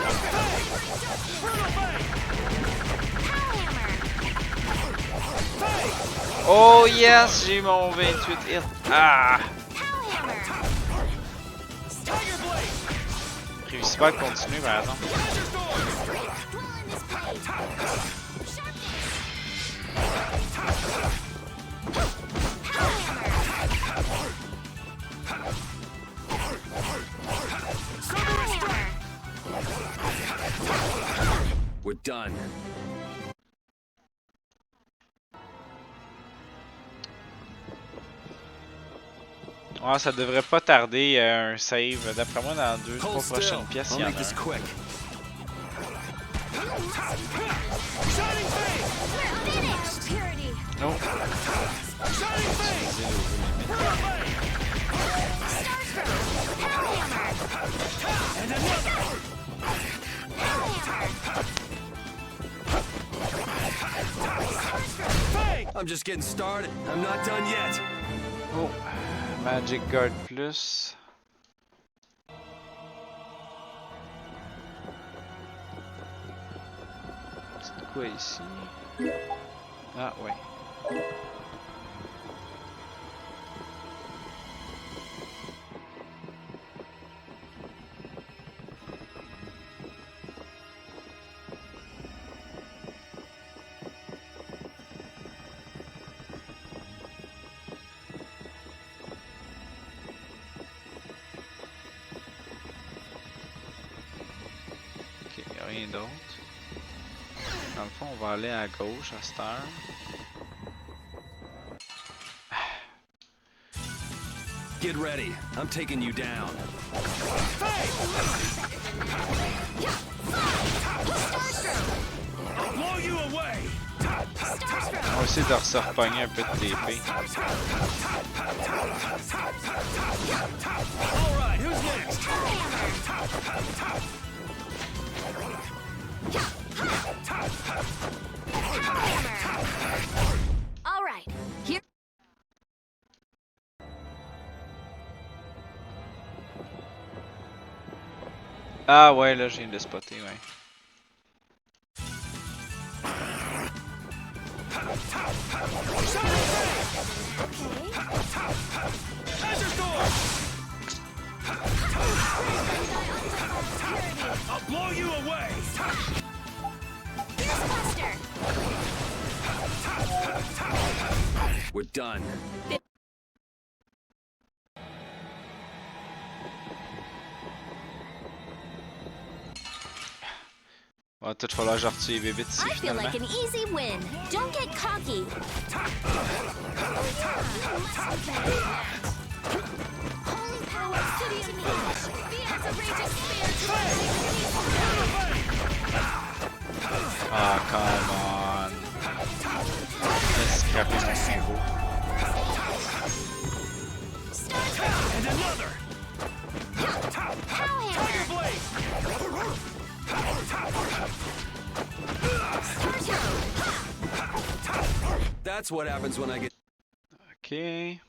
Oh yes, j'ai mon 28 hit. Ah! Réussis pas à continuer, par exemple. We're done. Ah, ça devrait pas tarder un save. D'après moi, dans 2-3 prochaines pièces, il y en a un. Oh. I'm just getting started. I'm not done yet. Oh, Magic Guard Plus. C'est quoi ici? Ah ouais. Rien d'autre. Dans le fond, on va aller à gauche à cette heure. Get ready. I'm taking you down. I'll blow you away. On va essayer de se repogner un peu de TP. All right, who's next? All right, here. Ah ouais, là, je viens de spotter, ouais. I'll blow you away. We're done. Va tout falloir que je retire les bébites ici, I feel finalement. like an easy win. Don't get cocky. Holy power, city another. Tiger blade. That's what happens when I get... Ok.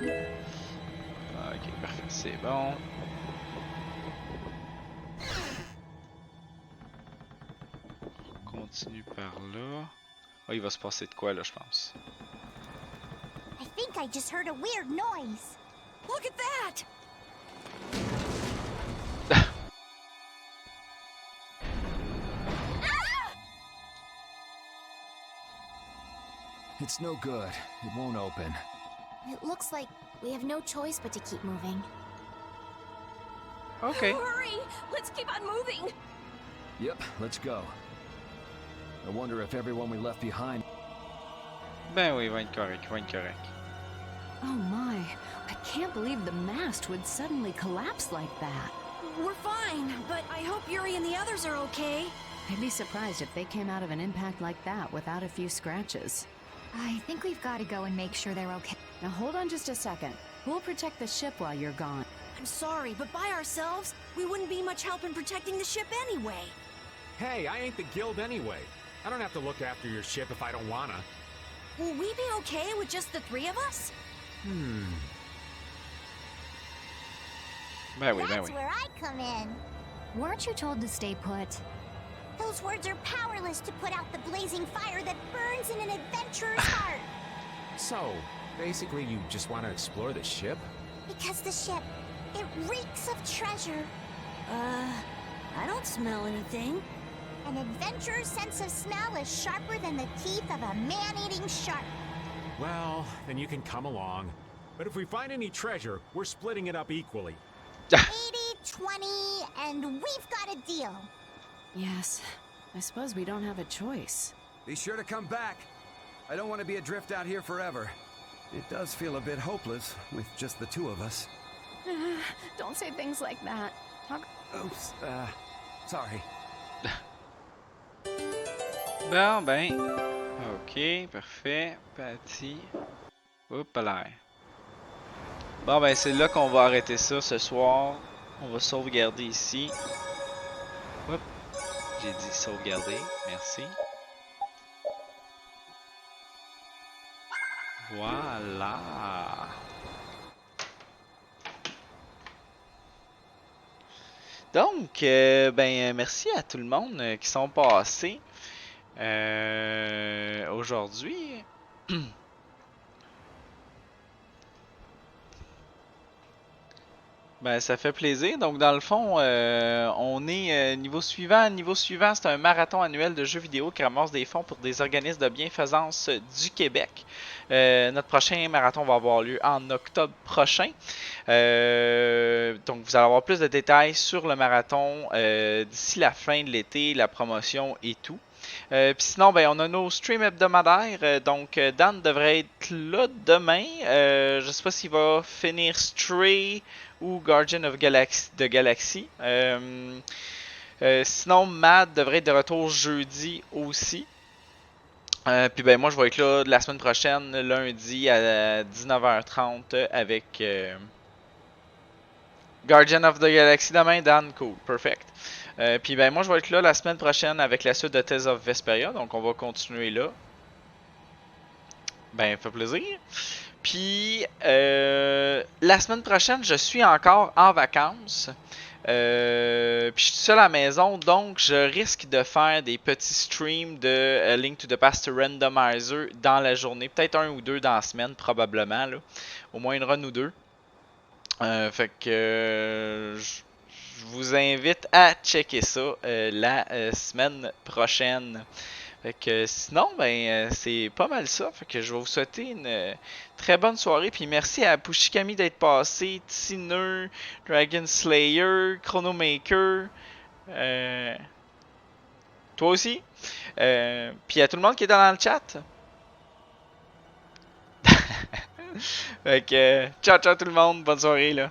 Ok, parfait, c'est bon. On continue par là. Oh, il va se passer de quoi là, je pense. I think I just heard a weird noise. Look at that! It's no good. It won't open. It looks like we have no choice but to keep moving. Okay. Hurry! Let's keep on moving! Yep, let's go. I wonder if everyone we left behind... Ben oui, il va être correct, il va être correct. Oh my, I can't believe the mast would suddenly collapse like that. We're fine, but I hope Yuri and the others are okay. I'd be surprised if they came out of an impact like that without a few scratches. I think we've got to go and make sure they're okay. Now hold on just a second. Who'll protect the ship while you're gone? I'm sorry, but by ourselves, we wouldn't be much help in protecting the ship anyway. Hey, I ain't the guild anyway. I don't have to look after your ship if I don't wanna. Will we be okay with just the three of us? Ben oui, ben That's oui. where I come in. Weren't you told to stay put? Those words are powerless to put out the blazing fire that burns in an adventurer's heart. So, basically you just want to explore the ship? Because the ship, it reeks of treasure. I don't smell anything. An adventurer's sense of smell is sharper than the teeth of a man-eating shark. Well, then you can come along. But if we find any treasure, we're splitting it up equally. 80-20, and we've got a deal. Yes, I suppose we don't have a choice. Be sure to come back. I don't want to be adrift out here forever. It does feel a bit hopeless with just the two of us. Don't say things like that. Talk... Oops, sorry. Bon, ben. Ok, parfait. Partie. Oups là. Bon, ben, c'est là qu'on va arrêter ça ce soir. On va sauvegarder ici. Oups. J'ai dit sauvegarder. Merci. Voilà. Donc, ben, merci à tout le monde qui sont passés aujourd'hui. Ben, ça fait plaisir. Donc, dans le fond, on est niveau suivant. Niveau suivant, c'est un marathon annuel de jeux vidéo qui ramasse des fonds pour des organismes de bienfaisance du Québec. Notre prochain marathon va avoir lieu en octobre prochain. Donc, vous allez avoir plus de détails sur le marathon d'ici la fin de l'été, la promotion et tout. Puis sinon, ben, on a nos streams hebdomadaires. Donc, Dan devrait être là demain. Je sais pas s'il va finir Stray ou Guardian of Galaxy. Sinon, Mad devrait être de retour jeudi aussi. Puis ben moi, je vais être là la semaine prochaine, lundi à 19h30 avec Guardian of the Galaxy demain. Dan, cool, perfect. Puis ben moi je vais être là la semaine prochaine avec la suite de Tales of Vesperia, donc on va continuer là. Ben, fait plaisir. Puis la semaine prochaine, je suis encore en vacances. Puis je suis seul à la maison, donc je risque de faire des petits streams de Link to the Past Randomizer dans la journée. Peut-être un ou deux dans la semaine, probablement. Là. Au moins une run ou deux. Fait que je vous invite à checker ça la semaine prochaine. Fait que sinon, ben c'est pas mal ça. Fait que je vais vous souhaiter une très bonne soirée. Puis merci à Pushikami d'être passé, Tineux, Dragon Slayer, Chronomaker, toi aussi. Puis à tout le monde qui est dans le chat. Fait que ciao ciao tout le monde, bonne soirée là.